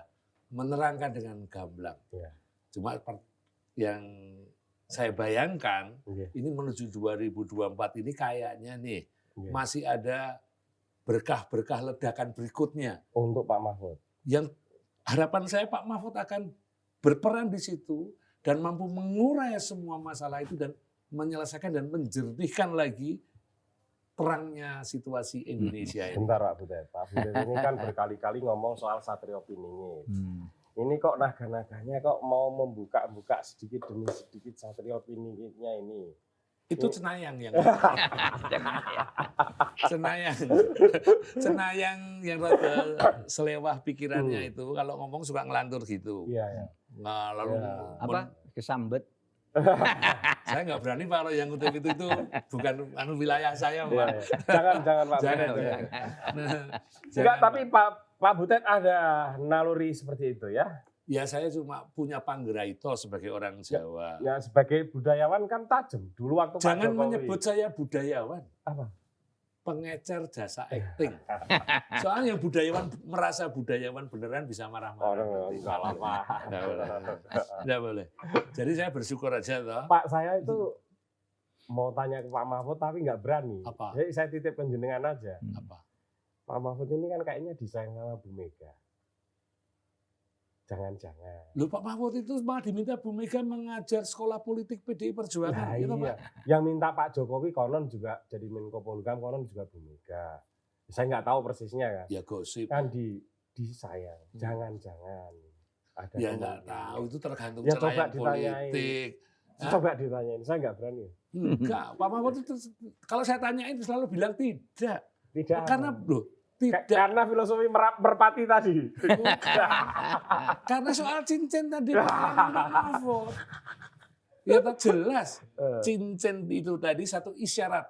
menerangkan dengan gamblang. Iya. Cuma yang saya bayangkan Iya. ini menuju 2024 ini kayaknya nih Iya. masih ada berkah-berkah ledakan berikutnya. Untuk Pak Mahfud. Yang harapan saya Pak Mahfud akan berperan di situ dan mampu mengurai semua masalah itu dan menyelesaikan dan menjernihkan lagi terangnya situasi Indonesia ini. Bentar Pak Butet. Pak Butet ini kan berkali-kali ngomong soal Satrio Piningit. Hmm. Ini kok naga-naganya kok mau membuka-buka sedikit demi sedikit Satrio Piningitnya ini. Itu cenayang yang cenayang yang rada selewah pikirannya itu kalau ngomong suka ngelantur gitu. Iya, ya. Nah, lalu Ya. Apa kesambet? saya nggak berani Pak kalau yang kutip itu bukan wilayah saya Iya, Pak. ya. Jangan Pak Jangan, Butet. jangan. Nah, Enggak, jangan. tapi Pak Butet ada naluri seperti itu ya. Ya saya cuma punya panggeraito sebagai orang Jawa. Ya sebagai budayawan kan tajam. Dulu waktu Pak Jangan Jokowi. menyebut saya budayawan. Apa? Pengecer jasa acting. Soalnya yang budayawan merasa budayawan beneran bisa Oh, marah-marah. enggak lah Pak. Nggak boleh. Jadi saya bersyukur aja toh. Pak, saya itu mau tanya ke Pak Mahfud tapi nggak berani. Apa? Jadi saya titip penjenengan aja. Apa? Pak Mahfud ini kan kayaknya disayang sama Bu Mega. Jangan-jangan. Loh Pak Mahfud itu malah diminta Bu Mega mengajar sekolah politik PDI Perjuangan. Nah, gitu, iya. Pak. Yang minta Pak Jokowi konon juga jadi Menko Polhukam, konon juga Bu Mega. Saya nggak tahu persisnya kan. Ya gosip. Kan disayang. Jangan-jangan. Ada Ya kemungkinan. nggak tahu, itu tergantung Ya, coba cenayang ditanyain. politik. Hah? Coba ditanyain, saya nggak berani. Enggak, Pak Mahfud itu kalau saya tanyain selalu bilang tidak. Tidak. Karena apa. loh, tidak. Karena filosofi merpati tadi. Karena soal cincin tadi Pak Mahfud. Ya tak jelas. Cincin itu tadi satu isyarat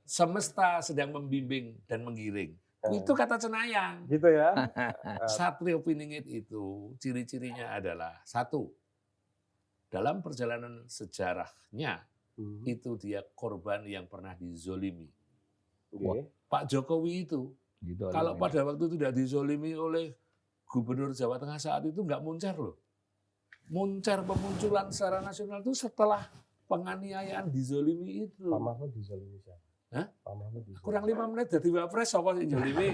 semesta sedang membimbing dan menggiring. Itu kata cenayang. Gitu ya. Satrio Piningit itu ciri-cirinya adalah satu, dalam perjalanan sejarahnya itu dia korban yang pernah dizolimi. Oke. Pak Jokowi itu Gitu, kalau pada waktu itu tidak dizolimi oleh Gubernur Jawa Tengah saat itu nggak muncar loh. Muncar pemunculan secara nasional itu setelah penganiayaan dizolimi itu. Pak Mahfud dizolimi siapa? Hah? Pak Mahfud dizolimi. Kurang 5 menit jadi wapres sapa sing zolimi.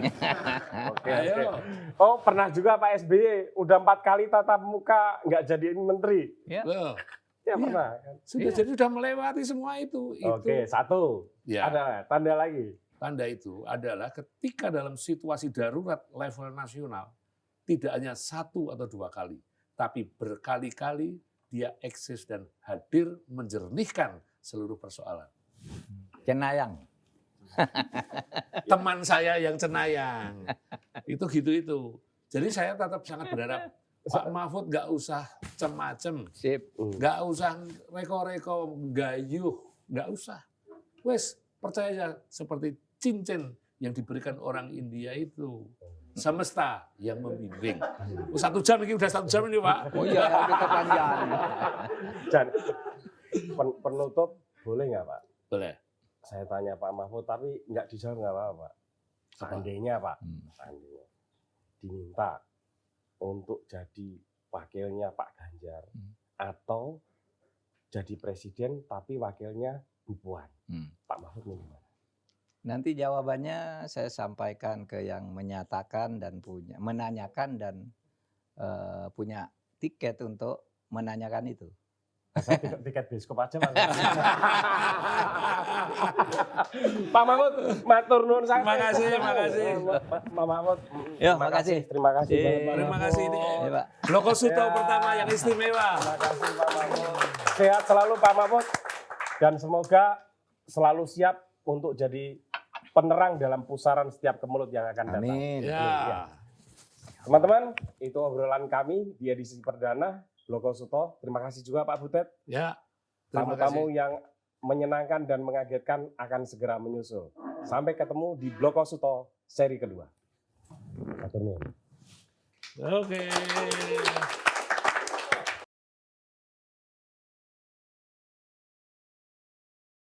Oke, Ayo. oke. Oh, pernah juga Pak SBY udah 4 kali tatap muka nggak jadiin menteri. Ya. Loh, Ya Iya. pernah. Kan? sudah jadi sudah melewati semua itu. Oke, satu. Ya. Ada tanda lagi. Tanda itu adalah ketika dalam situasi darurat level nasional, tidak hanya 1 atau 2 kali, tapi berkali-kali dia eksis dan hadir menjernihkan seluruh persoalan. Cenayang. Teman saya yang cenayang, itu gitu. Jadi saya tetap sangat berharap Pak Mahfud nggak usah cem-macem, Sip. nggak usah reko-reko, gayuh, nggak usah. Wes, percaya aja seperti cincin yang diberikan orang India itu. Semesta yang membimbing. 1 jam ini, udah 1 jam ini Pak. Oh iya, kita panjang. Dan penutup boleh nggak Pak? Boleh. Saya tanya Pak Mahfud tapi nggak dijawab nggak apa-apa Pak. Seandainya Pak, seandainya diminta untuk jadi wakilnya Pak Ganjar atau jadi presiden tapi wakilnya Bu Puan, Pak Mahfud milih mana? Nanti jawabannya saya sampaikan ke yang menyatakan dan menanyakan dan punya tiket untuk menanyakan itu. Saya tiket bioskop aja Pak. Pak Mahfud, matur nuwun sangat. Makasih. Pak Mahfud. Ya, makasih. Terima kasih. Iya. Pak Terima kasih ini. Mahfud. Ya, Pak. Bloko Soto Ya. pertama yang istimewa. Terima kasih Pak Mahfud. Sehat selalu Pak Mahfud. Dan semoga selalu siap untuk jadi penerang dalam pusaran setiap kemelut yang akan datang. Amin. Ya. Teman-teman, itu obrolan kami di edisi perdana Bloko Suto. Terima kasih juga Pak Butet. Ya. Terima Tamu-tamu kasih. yang menyenangkan dan mengagetkan akan segera menyusul. Sampai ketemu di Bloko Suto seri kedua. Atur nuwun. Oke.